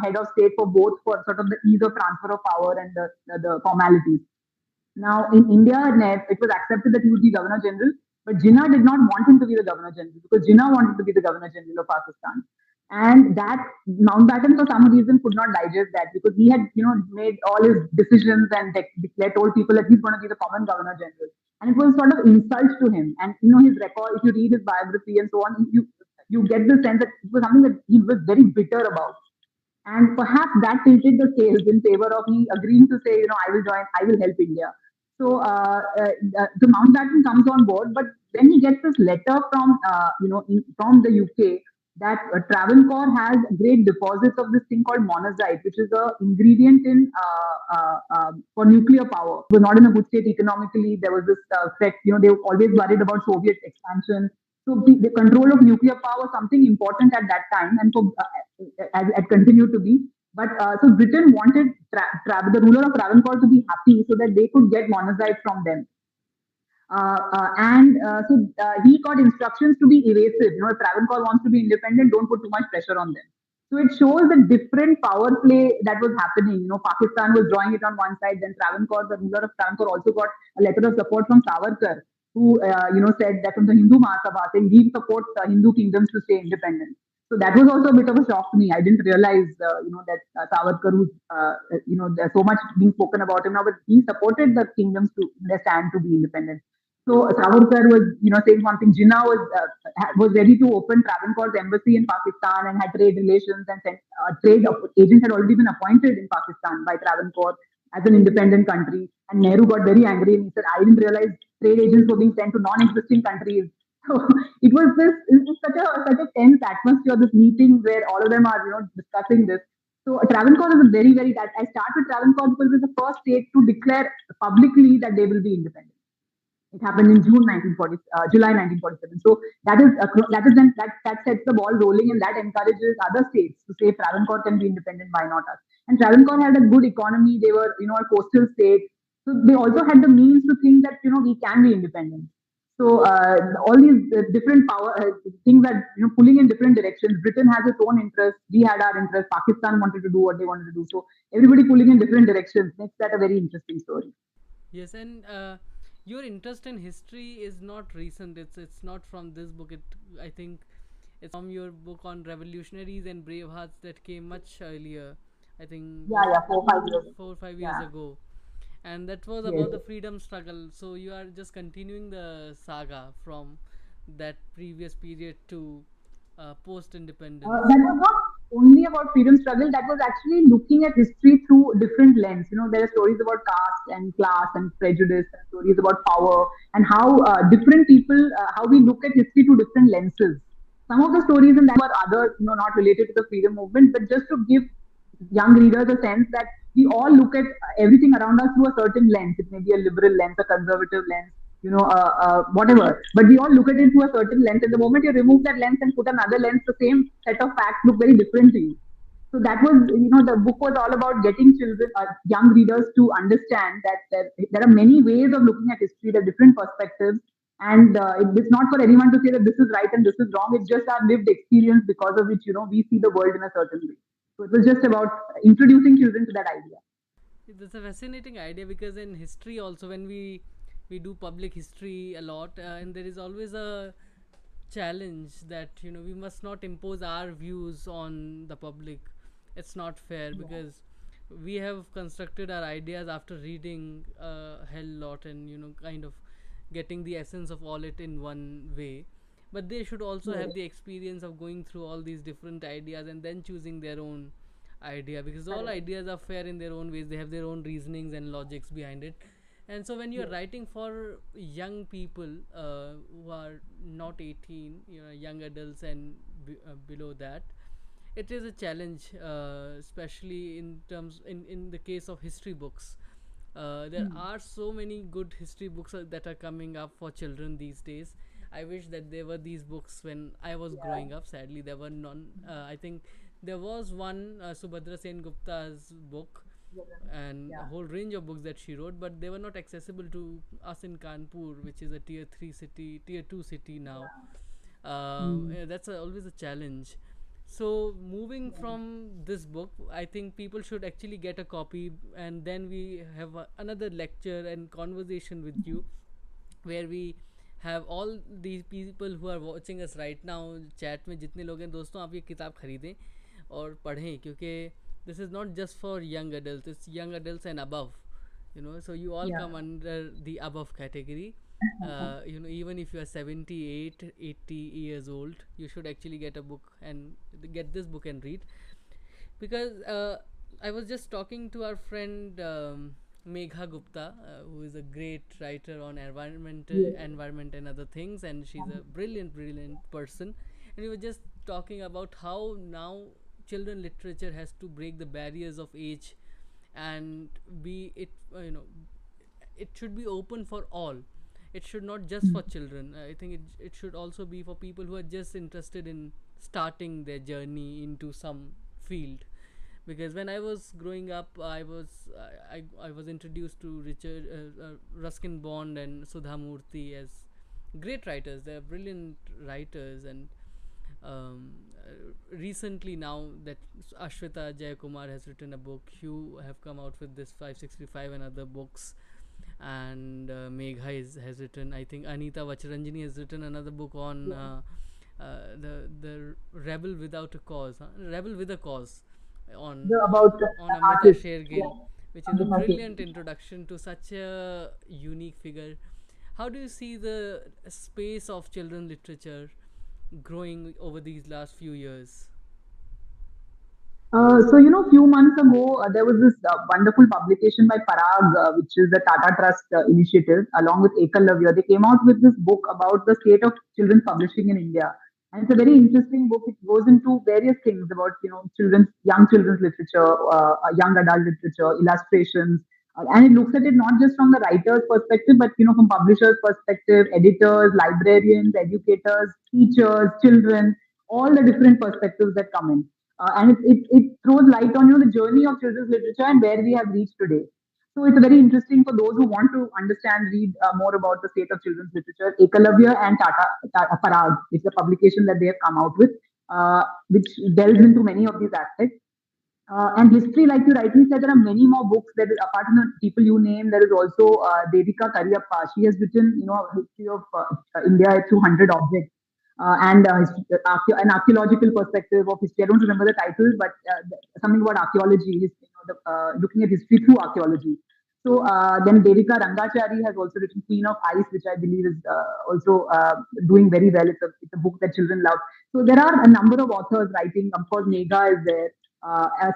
head of state for both, for sort of the ease of transfer of power and the formalities. Now, in India, it was accepted that he would be Governor General, but Jinnah did not want him to be the Governor General because Jinnah wanted to be the Governor General of Pakistan. And that Mountbatten, for some reason, could not digest that because he had, made all his decisions and declared, told people that he's going to be the common Governor General. And it was sort of insult to him. And, his record, if you read his biography and so on, you get the sense that it was something that he was very bitter about. And perhaps that tilted the scales in favor of me agreeing to say, I will help India. So the Mountbatten comes on board, but then he gets this letter from, from the UK that Travancore has great deposits of this thing called monazite, which is a ingredient in for nuclear power. It was not in a good state economically. There was this threat. They were always worried about Soviet expansion. So the control of nuclear power was something important at that time, and so as it continued to be. But so Britain wanted the ruler of Travancore to be happy so that they could get monazite from them. And so he got instructions to be evasive. If Travancore wants to be independent, don't put too much pressure on them. So it shows the different power play that was happening. Pakistan was drawing it on one side, then Travancore, the ruler of Travancore, also got a letter of support from Savarkar, who said that from the Hindu Mahasabha, saying we support Hindu kingdoms to stay independent. So that was also a bit of a shock to me. I didn't realize, that Savarkar, who's, there's so much being spoken about him now, but he supported the kingdoms to their stand to be independent. So Savarkar was, saying one thing. Jinnah was ready to open Travancore's embassy in Pakistan and had trade relations, and sent, trade agent had already been appointed in Pakistan by Travancore as an independent country. And Nehru got very angry and he said, "I didn't realize trade agents were being sent to non-existing countries." So it was such a tense atmosphere. This meeting where all of them are discussing this. So Travancore is a very very. I started Travancore because it was the first state to declare publicly that they will be independent. It happened in July 1947. So that sets the ball rolling, and that encourages other states to say Travancore can be independent. Why not us? And Travancore had a good economy. They were a coastal state, so they also had the means to think that we can be independent. So all these different power things are pulling in different directions. Britain has its own interest. We had our interest. Pakistan wanted to do what they wanted to do. So everybody pulling in different directions makes that a very interesting story. Yes, and your interest in history is not recent. It's not from this book. I think it's from your book on revolutionaries and brave hearts that came much earlier. I think Yeah, was yeah, 4 5 years. 4 or 5 years Yeah. ago, and that was Yes. about the freedom struggle. So you are just continuing the saga from that previous period to post independence. That was not only about freedom struggle, that was actually looking at history through different lens. There are stories about caste and class and prejudice, and stories about power, and how different people, how we look at history through different lenses. Some of the stories in that were other, not related to the freedom movement, but just to give young readers a sense that we all look at everything around us through a certain lens. It may be a liberal lens, a conservative lens, whatever. But we all look at it through a certain lens. And the moment you remove that lens and put another lens, the same set of facts look very different to you. So that was, the book was all about getting children, young readers to understand that there are many ways of looking at history, there are different perspectives, And it's not for anyone to say that this is right and this is wrong. It's just our lived experience because of which, we see the world in a certain way. So it was just about introducing children to that idea. That's a fascinating idea because in history also when we do public history a lot, and there is always a challenge that we must not impose our views on the public. It's not fair because we have constructed our ideas after reading a hell lot and kind of getting the essence of all it in one way, but they should also have Yes, the experience of going through all these different ideas and then choosing their own idea, because all correct. ideas are fair in their own ways. They have their own reasonings and logics behind it. And so when you're Yes, writing for young people who are not 18, young adults and below that, it is a challenge, especially in the case of history books. There hmm, are so many good history books that are coming up for children these days. I wish that there were these books when I was yeah, growing up. Sadly, there were none. I think there was one, Subhadra Sen Gupta's book, yeah, and a yeah, whole range of books that she wrote, but they were not accessible to us in Kanpur, which is a tier 3 city, tier 2 city now. yeah. Hmm, Yeah, that's always a challenge. So moving yeah, from this book, I think people should actually get a copy, and then we have another lecture and conversation with you, where we have all these people who are watching us right now. Chat में जितने लोग हैं दोस्तों, आप ये किताब खरीदें और पढ़ें, क्योंकि this is not just for young adults, it's young adults and above. So you all yeah. come under the above category. Even if you are 78, 80 years old, you should actually get a book and get this book and read, because I was just talking to our friend Megha Gupta, who is a great writer on Yes. environment and other things, and she's a brilliant person. And we were just talking about how now children literature has to break the barriers of age and be it it should be open for all. It should not just Hmm, for children. I think it should also be for people who are just interested in starting their journey into some field. Because when I was growing up, I was introduced to Richard Ruskin Bond and Sudha Murthy as great writers. They're brilliant writers. And recently now that Ashwita Jayakumar has written a book, you have come out with this 565 and other books, and Megha has written. I think Anita Vacharanjani has written another book on yeah. the rebel without a cause, rebel with a cause, The about on the Amrita artist, Shergill, yeah, which is a Amrita brilliant Shergill. introduction to such a unique figure. How do you see the space of children literature growing over these last few years? Few months ago, there was this wonderful publication by Parag, which is the Tata Trust initiative, along with Ekalavya. They came out with this book about the state of children's publishing in India. And it's a very interesting book. It goes into various things about, young children's literature, young adult literature, illustrations. And it looks at it not just from the writer's perspective, but, from publishers' perspective, editors, librarians, educators, teachers, children, all the different perspectives that come in. And it throws light on the journey of children's literature and where we have reached today. So it's very interesting for those who want to understand, read more about the state of children's literature. Ekalavya and Tata Parag is a publication that they have come out with, which delves into many of these aspects. And history, like you rightly said, there are many more books. There is, apart from the people you name, there is also Devika Kariyappa. She has written, a history of India through 100 objects and an archaeological perspective of history. I don't remember the title, but something about archaeology, looking at history through archaeology. So then Devika Rangachari has also written Queen of Ice, which I believe is also doing very well. It's a book that children love. So there are a number of authors writing. Of course, Megha is there.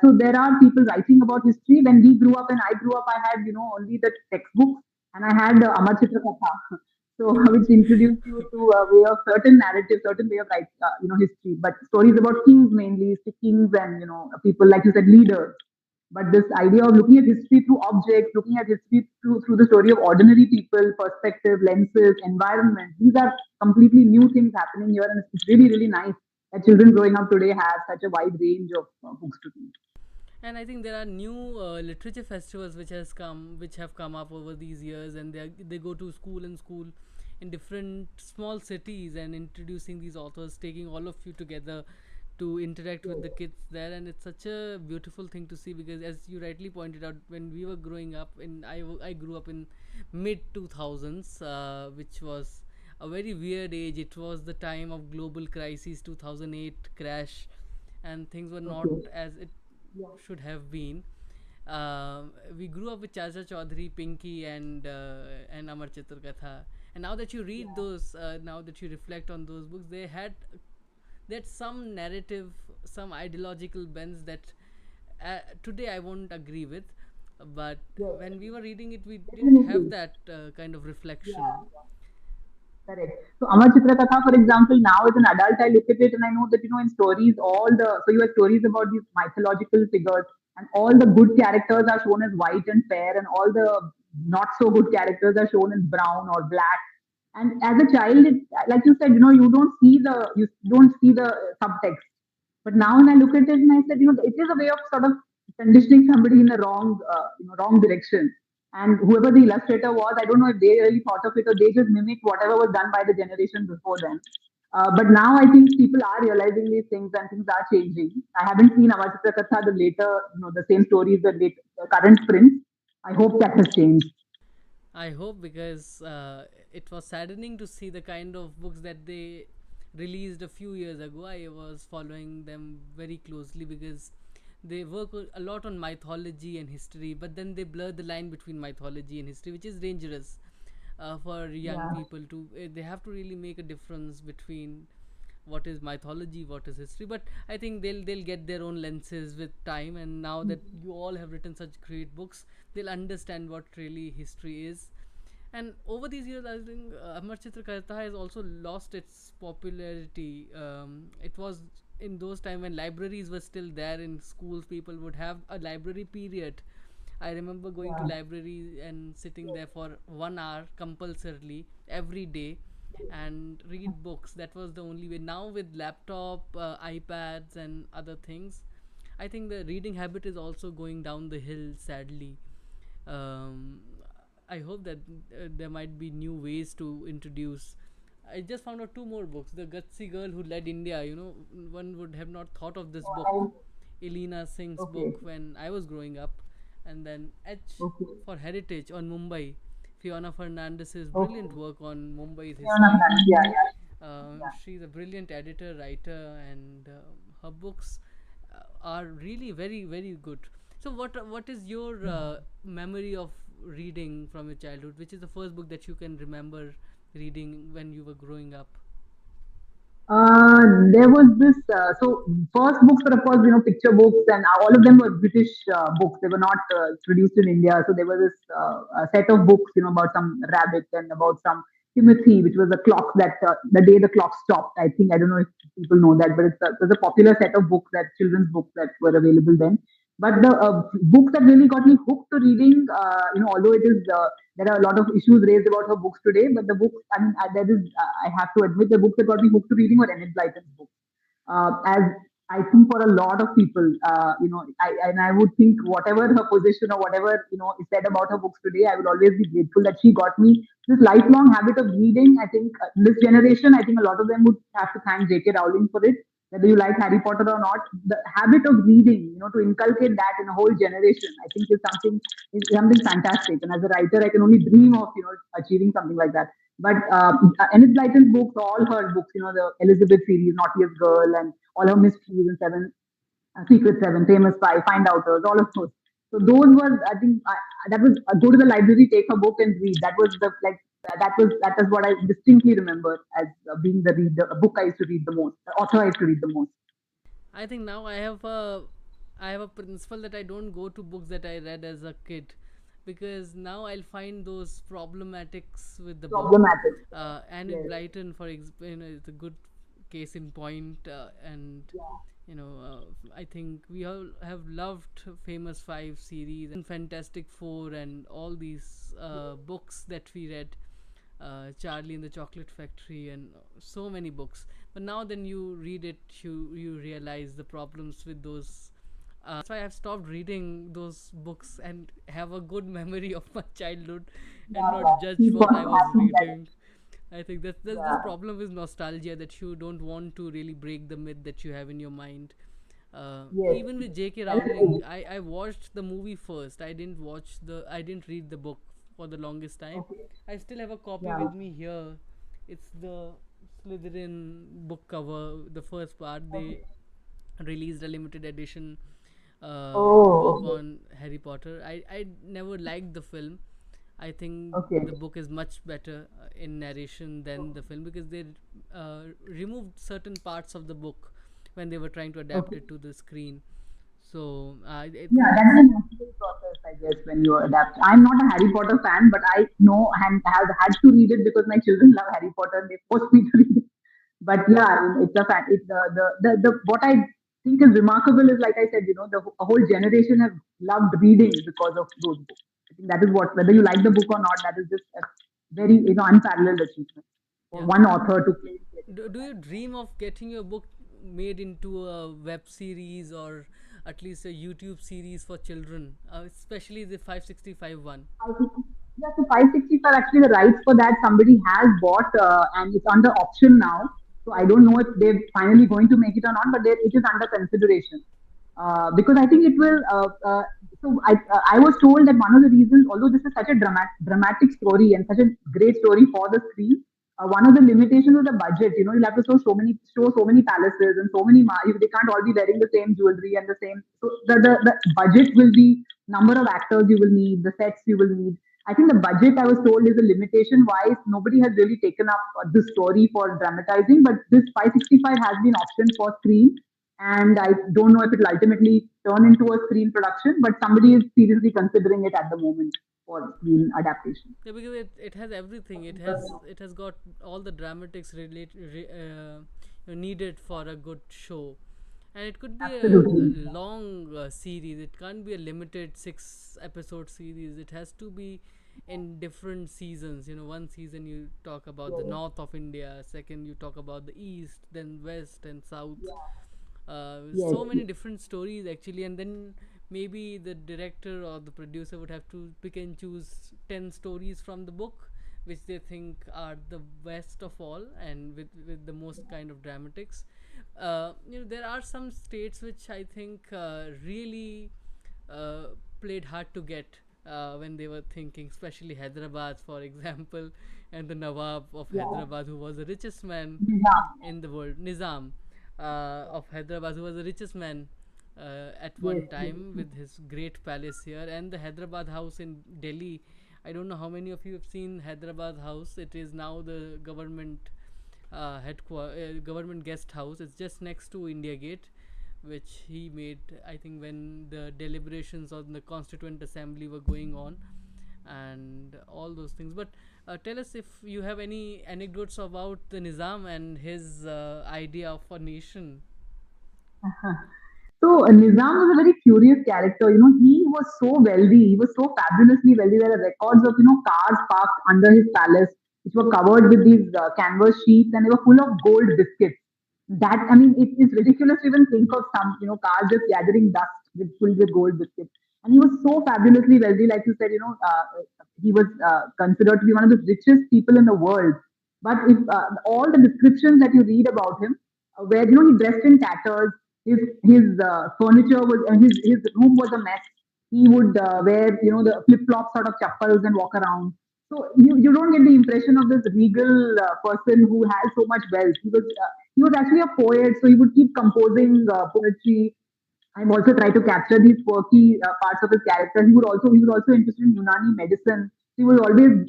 So there are people writing about history. When we grew up and I grew up, I had only the textbooks and I had Amar Chitra Katha, so which introduced you to a way of certain narrative, certain way of history. But stories about kings mainly, kings and people like you said, leaders. But this idea of looking at history through objects, looking at history through the story of ordinary people, perspective, lenses, environment, these are completely new things happening here, and it's really really nice that children growing up today have such a wide range of books to read. And I think there are new literature festivals which have come up over these years, and they go to school and school. in different small cities and introducing these authors, taking all of you together to interact with the kids there. And it's such a beautiful thing to see, because as you rightly pointed out, when we were growing up, I grew up in mid 2000s, which was a very weird age. It was the time of global crisis, 2008 crash, and things were not Okay. as it Yeah. should have been. We grew up with Chacha Chaudhary, Pinky, and Amar Chitrkatha. And now that you read those, now that you reflect on those books, they had some narrative, some ideological bends that today I won't agree with. But Yes. when we were reading it, we didn't have Definitely. that kind of reflection. Yeah. Correct. So Amar Chitra Katha, for example, now as an adult, I look at it and I know that, in stories, so you have stories about these mythological figures, and all the good characters are shown as white and fair, and all the not so good characters are shown as brown or black. And as a child, like you said, you don't see the subtext. But now when I look at it and I said, it is a way of sort of conditioning somebody in a wrong direction. And whoever the illustrator was, I don't know if they really thought of it or they just mimicked whatever was done by the generation before them. But now I think people are realizing these things and things are changing. I haven't seen Amachitra Katha, the later, the same stories, the current prints. I hope that has changed. I hope, because it was saddening to see the kind of books that they released a few years ago. I was following them very closely because they work a lot on mythology and history, but then they blur the line between mythology and history, which is dangerous for young Yeah. people to. They have to really make a difference between what is mythology, what is history. But I think they'll get their own lenses with time, and now that you all have written such great books, they'll understand what really history is. And over these years, I think Amar Chitra Karta has also lost its popularity. It was in those times when libraries were still there in schools, people would have a library period. I remember going to Yeah. library and sitting there for 1 hour compulsorily every day and read books. That was the only way. Now with laptop, iPads, and other things, I think the reading habit is also going down the hill, sadly. um, I hope that there might be new ways to introduce. I just found out two more books. The Gutsy Girl Who Led India. One would have not thought of this book, Oh, Elena Singh's okay. book, when I was growing up. And then H Okay. for Heritage on Mumbai. Fiona Fernandez's brilliant Okay. work on Mumbai's Yeah, no, history. yeah, yeah, yeah. She's a brilliant editor, writer, and her books are really very, very good. So, what is your memory of reading from your childhood? Which is the first book that you can remember reading when you were growing up? There was this. So first books were of course picture books, and all of them were British books. They were not produced in India. So there was this set of books, about some rabbit and about some Timothy, which was a clock that the day the clock stopped. I don't know if people know that, but it was a popular set of books, that children's books that were available then. But the book that really got me hooked to reading, although there are a lot of issues raised about her books today, but the books, I mean, I have to admit, the books that got me hooked to reading were Enid Blyton's books. As I think for a lot of people, I would think whatever her position or whatever, is said about her books today, I would always be grateful that she got me this lifelong habit of reading. I think in this generation, I think a lot of them would have to thank J.K. Rowling for it. Whether you like Harry Potter or not, the habit of reading, to inculcate that in a whole generation, I think is something fantastic. And as a writer, I can only dream of achieving something like that. But Enid Blyton's books, all her books, the Elizabeth series, Naughtiest Girl, and all her mysteries and Secret Seven, Famous Five, Find Outers, all of those. So those were, I think, that was go to the library, take a book and read. That was the like that is what I distinctly remember as being the book I used to read the most, the author I used to read the most. I think now I have a principle that I don't go to books that I read as a kid, because now I'll find those problematics with the book. Problematic. Enid Yes. Blyton, for example, is a good case in point, and Yeah. I think we all have loved Famous Five series and Fantastic Four and all these books that we read, Charlie and the Chocolate Factory, and so many books. But now, then you read it, you realize the problems with those. That's why I've stopped reading those books and have a good memory of my childhood, and Yeah. not Yeah. judge Keep what I on was having that. reading. I think that's this Yeah. problem with nostalgia, that you don't want to really break the myth that you have in your mind. Yes. Even with J.K. Very Rowling, true. I watched the movie first. I didn't read the book for the longest time. Okay. I still have a copy Yeah. with me here. It's the Slytherin book cover, the first part. They Okay. released a limited edition book Oh, on Harry Potter. I never liked the film. I think okay. the book is much better in narration than the film, because they removed certain parts of the book when they were trying to adapt Okay. it to the screen. So I Yeah, think that is a that's natural process, I guess, when you adapt. I'm not a Harry Potter fan, but I know and have had to read it because my children love Harry Potter. They force me to read it. But yeah, I mean, it's a fact. It's the what I think is remarkable is, like I said, the a whole generation has loved reading because of those books. I think that is what, whether you like the book or not, that is just a very unparalleled achievement for yeah. one author to claim to get into Do that. you dream of getting your book made into a web series, or at least a YouTube series for children, especially the 565 one? 560, yeah, so 565, actually, the rights for that somebody has bought, and it's under option now. So I don't know if they're finally going to make it or not, but it is under consideration. Because I think it will. I was told that one of the reasons, although this is such a dramatic story and such a great story for the screen, one of the limitations is the budget. You'll have to show so many palaces and so many. They can't all be wearing the same jewelry and the same. So the budget will be number of actors you will need, the sets you will need. I think the budget, I was told, is a limitation why nobody has really taken up this story for dramatizing. But this 565 has been optioned for screen, and I don't know if it will ultimately turn into a screen production, but somebody is seriously considering it at the moment for screen adaptation. Yeah, because it has everything. It has got all the dramatics needed for a good show, and it could be a Absolutely. long series. It can't be a limited 6 episode series. It has to be in different seasons. One season you talk about the Yes. north of India, second you talk about the east, then west and south. Yeah. Yes. So many different stories actually, and then maybe the director or the producer would have to pick and choose 10 stories from the book, which they think are the best of all, and with the most kind of dramatics. There are some states which I think really uh, played hard to get when they were thinking, especially Hyderabad, for example, and the Nawab of Yeah. Hyderabad, who was the richest man Yeah. in the world, Nizam of Hyderabad, who was the richest man at Yes. one Yes. time with his great palace here, and the Hyderabad house in Delhi. I don't know how many of you have seen Hyderabad house. It is now the government government guest house. It's just next to India Gate, which he made, I think, when the deliberations on the Constituent Assembly were going on, and all those things. But tell us if you have any anecdotes about the Nizam and his idea of a nation. So Nizam was a very curious character. He was so wealthy. He was so fabulously wealthy. There are records of cars parked under his palace, which were covered with these canvas sheets, and they were full of gold biscuits. That, I mean, it is ridiculous to even think of some cars just gathering dust filled with gold biscuits. And he was so fabulously wealthy, like you said. He was considered to be one of the richest people in the world. But if all the descriptions that you read about him, where he dressed in tatters, his furniture was his room was a mess. He would wear the flip flop sort of chappals and walk around. So you don't get the impression of this regal person who has so much wealth. He was actually a poet, so he would keep composing poetry. I've also tried to capture these quirky parts of his character. He was also interested in Unani medicine. He was always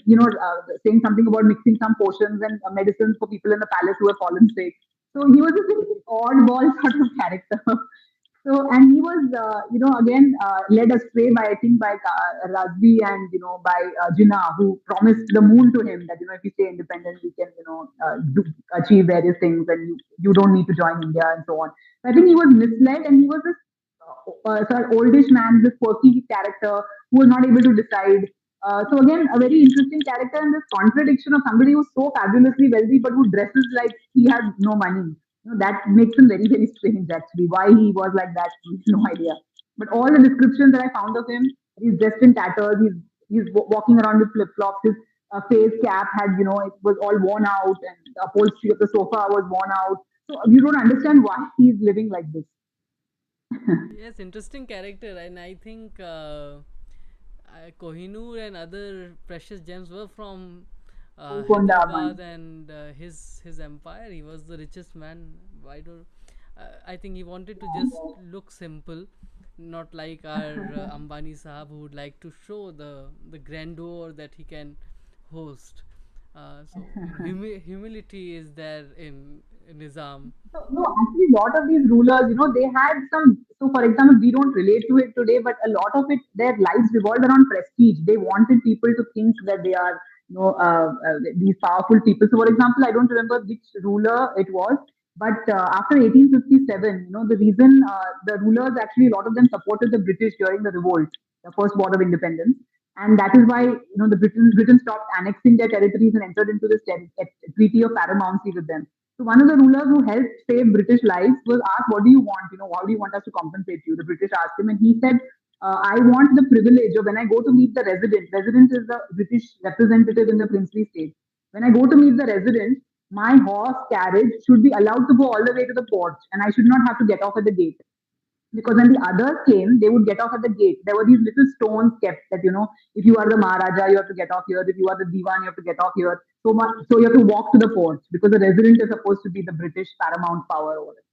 saying something about mixing some potions and medicines for people in the palace who have fallen sick. So he was a very oddball sort of character. So, and he was, again, led astray by, I think, by Rajvi and, by Jinnah, who promised the moon to him that, if you stay independent, we can, achieve various things, and you don't need to join India and so on. So I think he was misled, and he was this oldish man, this quirky character who was not able to decide. So again, a very interesting character, and this contradiction of somebody who's so fabulously wealthy but who dresses like he has no money. That makes him very, very strange, actually. Why he was like that, no idea. But all the descriptions that I found of him, he's dressed in tatters, he's walking around with flip flops. face cap had, it was all worn out, and the upholstery of the sofa was worn out. So you don't understand why he's living like this. Yes, interesting character, and I think Kohinoor and other precious gems were from Golconda Hyderabad one. and his empire. He was the richest man. Why don't I think he wanted to just Yeah, look simple, not like our Ambani Sahab, who would like to show the grandeur that he can host. Humility is there in Nizam. so, no, actually, a lot of these rulers, they had some. So, for example, we don't relate to it today, but a lot of it, their lives revolved around prestige. They wanted people to think that they are, these powerful people. So, for example, I don't remember which ruler it was, but after 1857, the reason the rulers actually, a lot of them supported the British during the revolt, the first war of independence. And that is why, Britain stopped annexing their territories and entered into this treaty of paramountcy with them. So one of the rulers who helped save British lives was asked, "What do you want? How do you want us to compensate you?" The British asked him, and he said, "I want the privilege of when I go to meet the resident. Resident is the British representative in the princely state. When I go to meet the resident, my horse carriage should be allowed to go all the way to the porch, and I should not have to get off at the gate." Because when the others came, they would get off at the gate. There were these little stones kept that, if you are the Maharaja, you have to get off here. If you are the Diwan, you have to get off here. So you have to walk to the porch because the resident is supposed to be the British paramount power over it.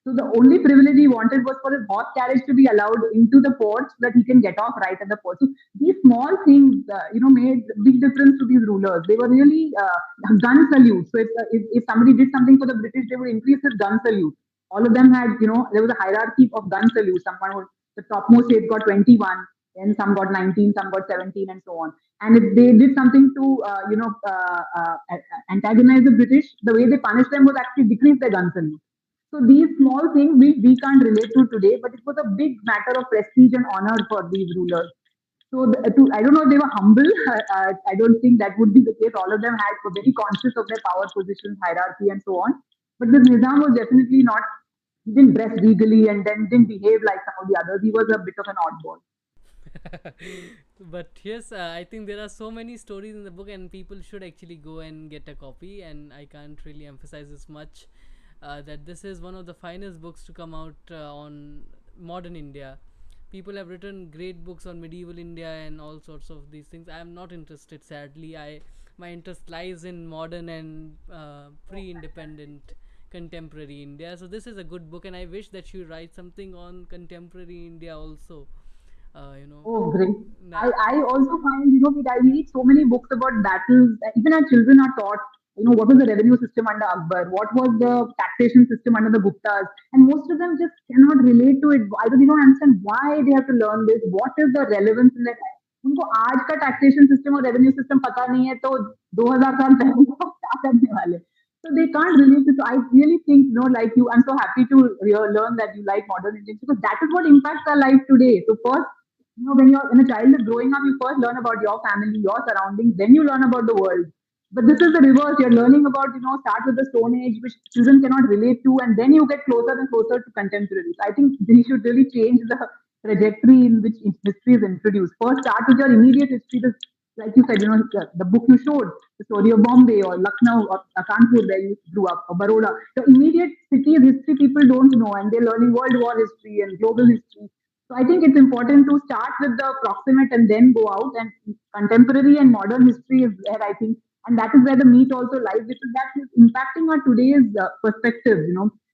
So the only privilege he wanted was for his horse carriage to be allowed into the porch so that he can get off right at the porch. So these small things, made big difference to these rulers. They were really gun salutes. So if somebody did something for the British, they would increase his gun salute. All of them had, there was a hierarchy of gun salutes. Someone would, the topmost state got 21, then some got 19, some got 17, and so on. And if they did something to, antagonize the British, the way they punished them was actually decrease their gun salute. So these small things we can't relate to today, but it was a big matter of prestige and honor for these rulers. So I don't know if they were humble. I don't think that would be the case. All of them were very conscious of their power positions, hierarchy, and so on. But this Nizam was definitely not. He didn't dress regally and then didn't behave like some of the others. He was a bit of an oddball. But yes, I think there are so many stories in the book, and people should actually go and get a copy. And I can't really emphasize this much, that this is one of the finest books to come out on modern India. People have written great books on medieval India and all sorts of these things. I am not interested, sadly. I My interest lies in modern and pre-independent contemporary India. So this is a good book, and I wish that you write something on contemporary India also. Uh, you know, Oh, great. na- I also find, we read so many books about battles. Even our children are taught, what was the revenue system under Akbar? What was the taxation system under the Guptas? And most of them just cannot relate to it. Either they don't understand why they have to learn this. What is the relevance in that? उनको आज का taxation system और revenue system पता नहीं है तो 2000 साल पहले वो क्या करने वाले so they can't relate it. So I really think, like you, I'm so happy to learn that you like modern Indians because that is what impacts our life today. So first, when a child is growing up, you first learn about your family, your surroundings, then you learn about the world. But this is the reverse. You're learning about, start with the Stone Age, which children cannot relate to, and then you get closer and closer to contemporaries. I think we should really change the trajectory in which history is introduced. First, start with your immediate history. Like you said, the book you showed, the story of Bombay or Lucknow or Kanpur where you grew up, or Baroda. The immediate cities history people don't know, and they're learning World War history and global history. So I think it's important to start with the proximate and then go out. And contemporary and modern history is where I think, and that is where the meat also lies, because that is impacting our today's perspective.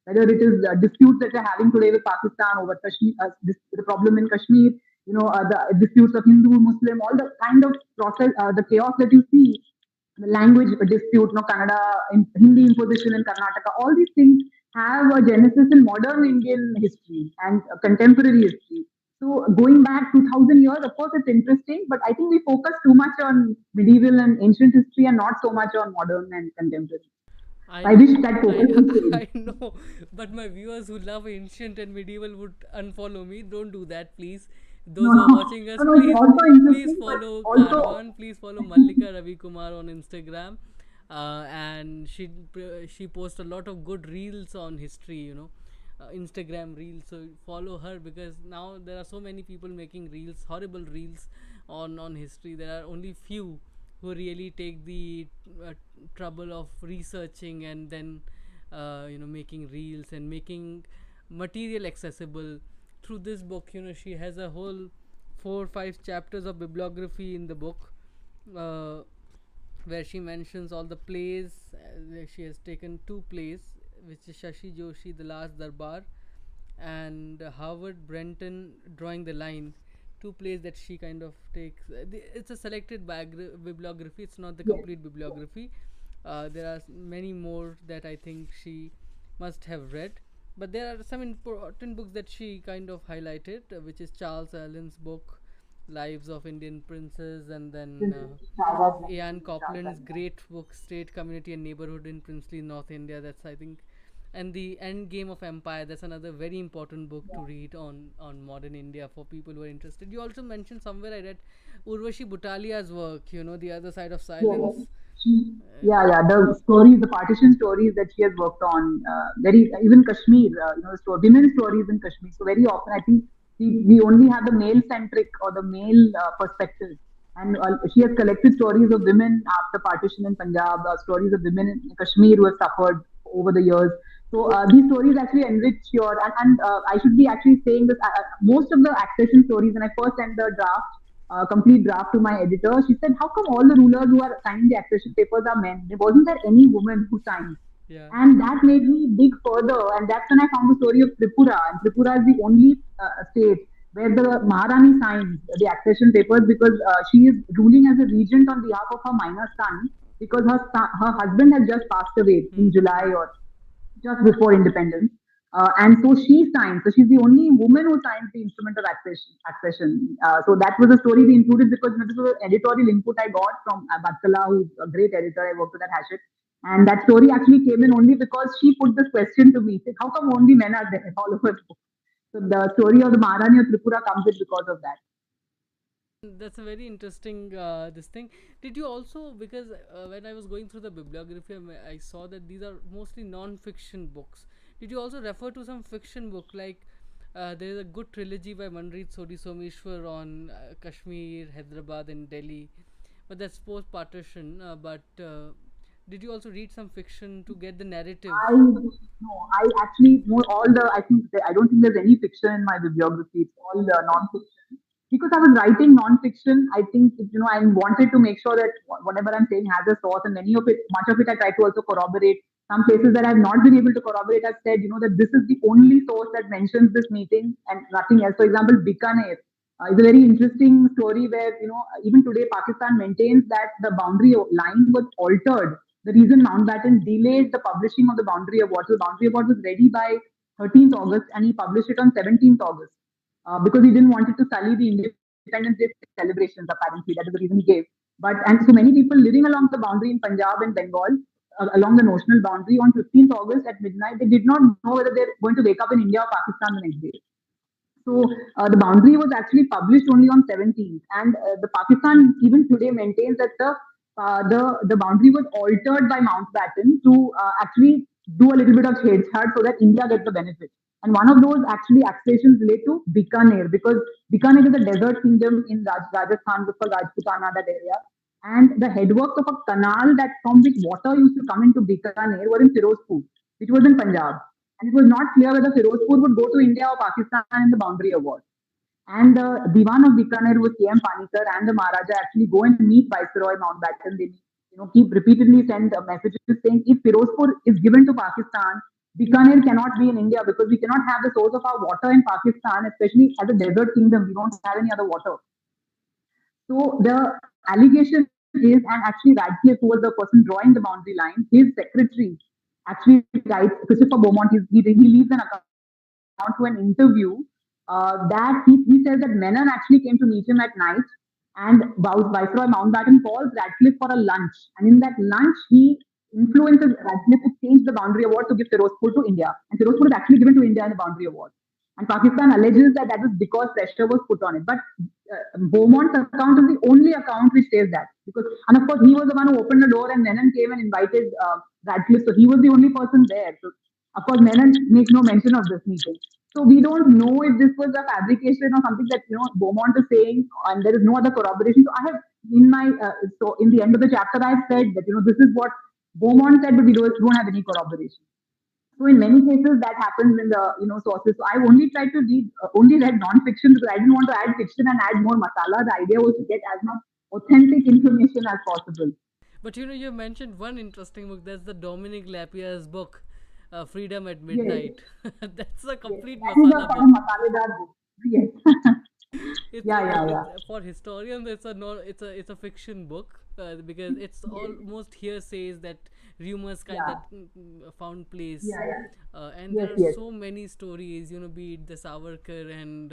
Whether it is disputes that we're having today with Pakistan over Kashmir, the problem in Kashmir, the disputes of Hindu, Muslim, all the kind of process, the chaos that you see, the language dispute, Kannada, Hindi imposition in Karnataka, all these things have a genesis in modern Indian history and contemporary history. So going back 2000 years, of course, it's interesting, but I think we focus too much on medieval and ancient history and not so much on modern and contemporary. I I wish know, that focus would change. I know, but my viewers who love ancient and medieval would unfollow me. Don't do that, please. No, Those who are no, watching us, no, it's please, also please interesting, but follow also Karwaan. Please follow Mallika Ravikumar on Instagram, and she posts a lot of good reels on history. Instagram reels. So follow her, because now there are so many people making reels, horrible reels on history. There are only few who really take the uh, trouble of researching and then making reels and making material accessible through this book. She has a whole 4 or 5 chapters of bibliography in the book, uh, where she mentions all the plays. She has taken 2 plays, which is Shashi Joshi, The Last Darbar, and Howard Brenton, Drawing the Line. 2 plays that she kind of takes. It's a selected bibliography. It's not the Yes. complete bibliography. There are many more that I think she must have read. But there are some important books that she kind of highlighted, which is Charles Allen's book, Lives of Indian Princes, and then Ian Copland's great book, State, Community, and Neighborhood in Princely North India. That's, I think, and the End Game of Empire. That's another very important book to read on modern India for people who are interested. You also mentioned somewhere I read Urvashi Butalia's work. The other side of Yes. silence. Yeah, yeah. The stories, the partition stories that she has worked on, very even Kashmir, women's stories in Kashmir. So very often, I think we only have the male centric or the male perspective, and she has collected stories of women after partition in Punjab, stories of women in Kashmir who have suffered over the years. So these stories actually enrich your, and I should be actually saying this. Most of the accession stories, when I first sent the draft, complete draft to my editor. She said, "How come all the rulers who are signing the accession papers are men? There wasn't there any woman who signed?" Yeah. And that made me dig further. And that's when I found the story of Tripura. And Tripura is the only state where the Maharani signs the accession papers because she is ruling as a regent on behalf of her minor son because her husband has just passed away in July or just before independence. And so she signed. So she's the only woman who signs the instrument of accession. So that was a story we included because this was an editorial input I got from Batsala, who's a great editor. I worked with at Hachette. And that story actually came in only because she put this question to me. Said, how come only men are there all over the book? So the story of the Maharani of Tripura comes in because of that. That's a very interesting this thing. Did you also, because when I was going through the bibliography, I saw that these are mostly non-fiction books. Did you also refer to some fiction book, like there is a good trilogy by Manpreet Sodhi Someshwar on Kashmir, Hyderabad, and Delhi, but that's post-partition. But did you also read some fiction to get the narrative? I no, I actually more all the I don't think there's any fiction in my bibliography. It's all non-fiction because I was writing non-fiction. I think I wanted to make sure that whatever I'm saying has a source, and much of it, I try to also corroborate. Some places that I've not been able to corroborate, I've said that this is the only source that mentions this meeting and nothing else. For example, Bikaner is a very interesting story where even today Pakistan maintains that the boundary line was altered. The reason Mountbatten delayed the publishing of the boundary award, so the boundary award was ready by 13th August and he published it on 17th August because he didn't want it to sully the Independence Day celebrations. Apparently, that is the reason he gave. And so many people living along the boundary in Punjab and Bengal, along the notional boundary on 15th August at midnight, they did not know whether they're going to wake up in India or Pakistan the next day. So the boundary was actually published only on 17th, and the Pakistan even today maintains that the boundary was altered by Mountbatten to actually do a little bit of chhed so that India gets the benefit. And one of those actually accusations relate to Bikaner because Bikaner is a desert kingdom in Rajasthan, before Rajputana, that area. And the headworks of a canal that from which water used to come into Bikaner were in Firozpur, which was in Punjab. And it was not clear whether Firozpur would go to India or Pakistan in the boundary award. And the Diwan of Bikaner with K.M. Panikkar and the Maharaja actually go and meet Viceroy Mountbatten. They keep repeatedly send messages saying if Firozpur is given to Pakistan, Bikaner cannot be in India because we cannot have the source of our water in Pakistan, especially as a desert kingdom. We don't have any other water. So the allegation is, and actually Radcliffe, who was the person drawing the boundary line, his secretary actually writes, Christopher Beaumont, he leaves an account to an interview that he says that Menon actually came to meet him at night and Viceroy Mountbatten calls Radcliffe for a lunch. And in that lunch, he influences Radcliffe to change the boundary award to give Firozpur to India. And Firozpur is actually given to India in the boundary award. And Pakistan alleges that that was because pressure was put on it. But Beaumont's account is the only account which says that. And of course, he was the one who opened the door and Menon came and invited Radcliffe. So he was the only person there. So, of course, Menon makes no mention of this meeting. So we don't know if this was a fabrication or something that Beaumont is saying, and there is no other corroboration. So I have in my so in the end of the chapter, I've said that this is what Beaumont said, but we don't have any corroboration. So in many cases that happens in the sources. So I only tried to read only read non-fiction because I didn't want to add fiction and add more masala. The idea was to get as much authentic information as possible. But you mentioned one interesting book. That's the Dominic Lapia's book, Freedom at Yes, Midnight. That's a yes, complete that is a masala kind of book. masaledar book. Yes, It's yeah, yeah, yeah, for historians. It's a no, it's a fiction book because it's yes, almost hearsays that rumors kind yeah, that found place, yeah, yeah. and Yes, there are yes, so many stories. Be it the Savarkar and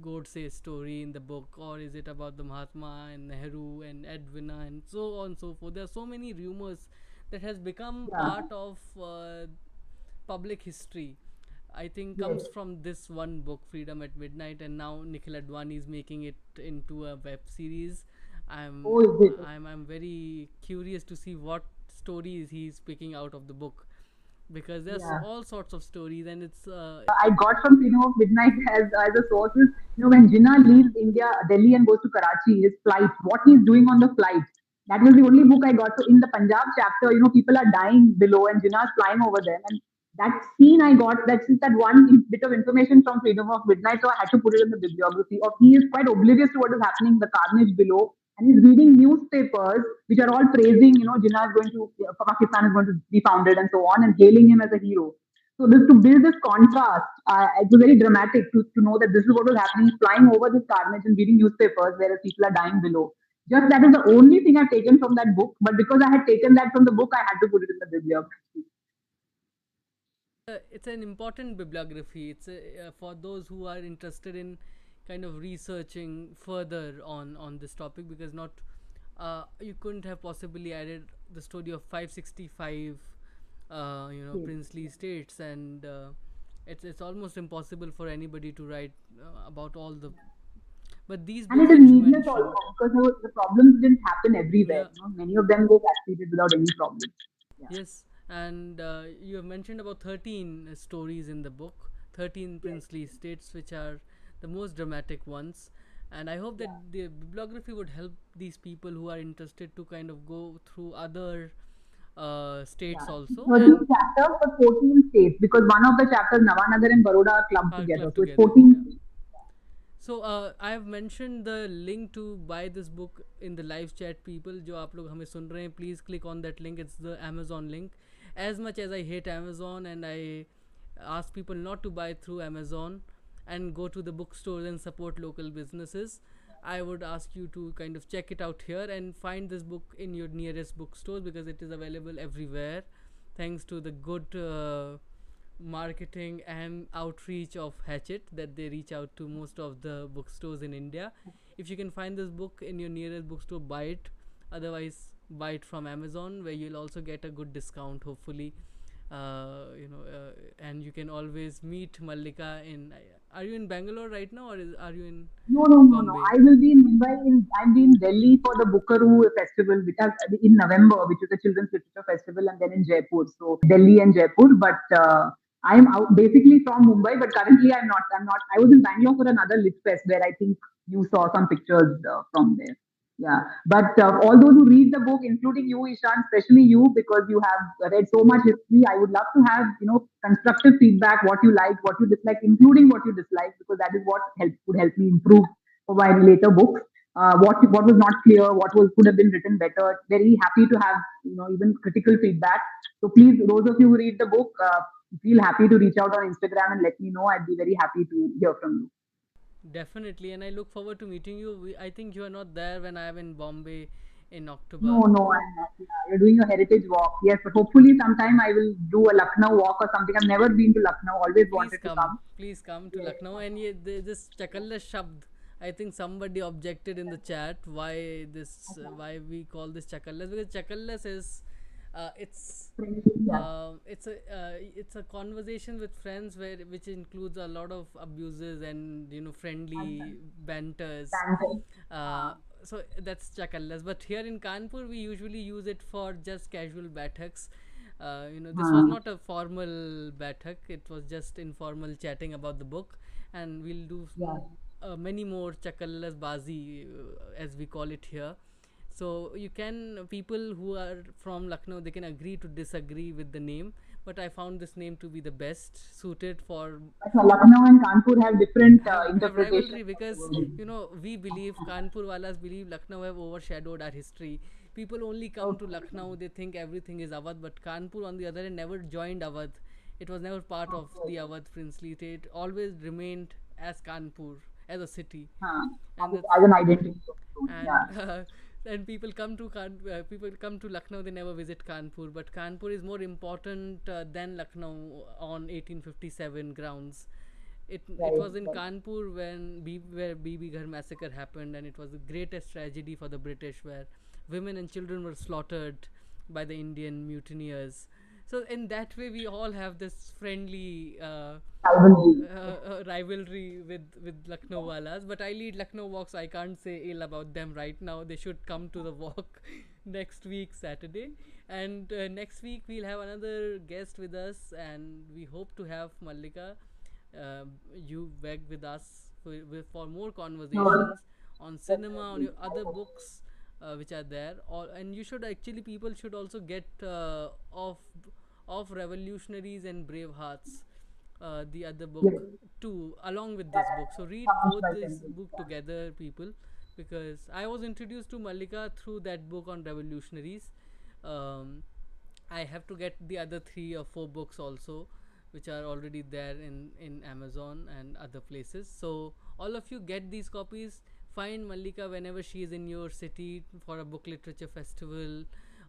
Godse's story in the book, or is it about the Mahatma and Nehru and Edwina and so on and so forth. There are so many rumors that has become yeah, part of public history. I think yes. comes from this one book, Freedom at Midnight, and now Nikhil Advani is making it into a web series. Oh, is it? I'm very curious to see what stories he's picking out of the book because there's Yeah. all sorts of stories and it's I got from Freedom of Midnight as a source is, when Jinnah leaves India, Delhi and goes to Karachi, his flight, what he's doing on the flight. That was the only book I got. So in the Punjab chapter, people are dying below and Jinnah's flying over them. And that scene I got, that's just that one bit of information from Freedom of Midnight. So I had to put it in the bibliography. Of he is quite oblivious to what is happening, the carnage below. And he's reading newspapers which are all praising, Jinnah is going to, Pakistan is going to be founded and so on, and hailing him as a hero. So this to build this contrast, it was very dramatic to know that this is what was happening, flying over this carnage and reading newspapers, whereas people are dying below. Just that is the only thing I've taken from that book. But because I had taken that from the book, I had to put it in the bibliography. it's an important bibliography. It's for those who are interested in kind of researching further on this topic because not you couldn't have possibly added the story of 565 Yes. princely states and it's almost impossible for anybody to write about all the but these And it books is that you needless mentioned. also because the problems didn't happen everywhere. Yeah. Many of them were succeeded without any problem. Yeah. Yes, and you have mentioned about 13 stories in the book, 13 Yes. princely states, which are the most dramatic ones. And I hope that Yeah. the bibliography would help these people who are interested to kind of go through other states Yeah. also 13 and chapters for 14 states because one of the chapters, Navanagar and Baroda, are clubbed are together. clubbed So it's together. 14 Yeah. states. So I have mentioned the link to buy this book in the live chat. People जो आप लोग हमें सुन रहे हैं, please click on that link. It's the Amazon link. As much as I hate Amazon and I ask people not to buy through Amazon and go to the bookstores and support local businesses, I would ask you to kind of check it out here and find this book in your nearest bookstores because it is available everywhere. Thanks to the good marketing and outreach of Hatchet that they reach out to most of the bookstores in India. If you can find this book in your nearest bookstore, buy it. Otherwise, buy it from Amazon, where you'll also get a good discount, hopefully. And you can always meet Mallika in. Are you in Bangalore right now, or are you in No, no, no, no. Bombay? I will be in Mumbai. I'll be in Delhi for the Bukaru festival, which is in November, which is a children's literature festival, and then in Jaipur. So Delhi and Jaipur. But I'm out basically from Mumbai, but currently I'm not. I'm not. I was in Bangalore for another lit fest where I think you saw some pictures from there. Yeah, but all those who read the book, including you, Ishan, especially you, because you have read so much history, I would love to have constructive feedback, what you like, what you dislike, including what you dislike, because that is what would help me improve for my later books. What was not clear, what was could have been written better. Very happy to have even critical feedback. So please, those of you who read the book, feel happy to reach out on Instagram and let me know. I'd be very happy to hear from you. Definitely, and I look forward to meeting you. I think you are not there when I am in Bombay in No, October. no, I'm not. Yeah, you're doing a heritage walk. Yes, but hopefully sometime I will do a Lucknow walk or something. I've never been to Lucknow. Always wanted to come. Please come to Yes. Lucknow. And this Chakallas Shabd, I think somebody objected in the chat why Okay. why we call this Chakallas because Chakallas is, uh, it's, Yeah. it's a conversation with friends where which includes a lot of abuses and friendly Understand. banters. Stanton. Uh, so that's Chakallas. But here in Kanpur, we usually use it for just casual bathaks. This was Uh, not a formal bathak. It was just informal chatting about the book, and we'll do yeah. many more Chakallas Bazi, as we call it here. So you can, people who are from Lucknow, they can agree to disagree with the name, but I found this name to be the best suited for But Lucknow and Kanpur have different have interpretations rivalry, of the because word. we believe, Kanpur walas believe, Lucknow have overshadowed our history. People only come to Okay. Lucknow, they think everything is Awadh, but Kanpur on the other hand never joined Awadh. It was never part of Okay. the Awadh princely state. It always remained as Kanpur, as a city. And As, that's as an identity of its own. and Yeah. and people come to Lucknow, they never visit Kanpur, but Kanpur is more important than Lucknow on 1857 grounds. It Right. was in Right. Kanpur where Bibi Ghar massacre happened, and it was the greatest tragedy for the British, where women and children were slaughtered by the Indian mutineers. So in that way, we all have this friendly Rivalry. rivalry with Lucknow walas. But I lead Lucknow walks. I can't say ill about them right now. They should come to the walk next week Saturday, and next week we'll have another guest with us, and we hope to have Mallika, you back with us for more No, conversations on cinema, on definitely. your other books which are there. And you should actually, people should also get of revolutionaries and brave hearts, the other Yes. book too, along with That this book. So read comes both by this sentence. book Yeah. together, people, because I was introduced to Mallika through that book on revolutionaries. um, I have to get the other 3 or 4 books also, which are already there in Amazon and other places. So all of you get these copies. Find Mallika whenever she is in your city for a book literature festival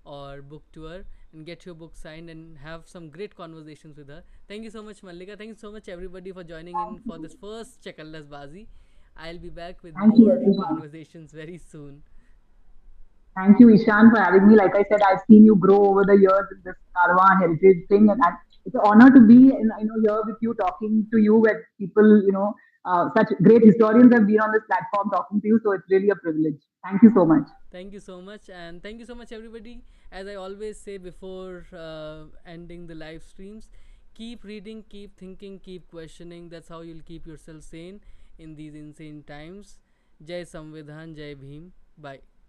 or book tour, and get your book signed and have some great conversations with her. Thank you so much, Mallika. Thank you so much, everybody, for joining in Thank for this you. first Chakallas Bazi. I'll be back with Thank you, more everyone. conversations very soon. Thank you, Ishan, for having me. Like I said, I've seen you grow over the years in this Karwaan heritage thing, and it's an honor to be, here with you, talking to you, where people, such great historians have been on this platform talking to you. So it's really a privilege. Thank you so much. Thank you so much, and thank you so much, everybody. As I always say before ending the live streams, keep reading, keep thinking, keep questioning. That's how you'll keep yourself sane in these insane times. Jai Samvidhan, Jai Bhim. Bye.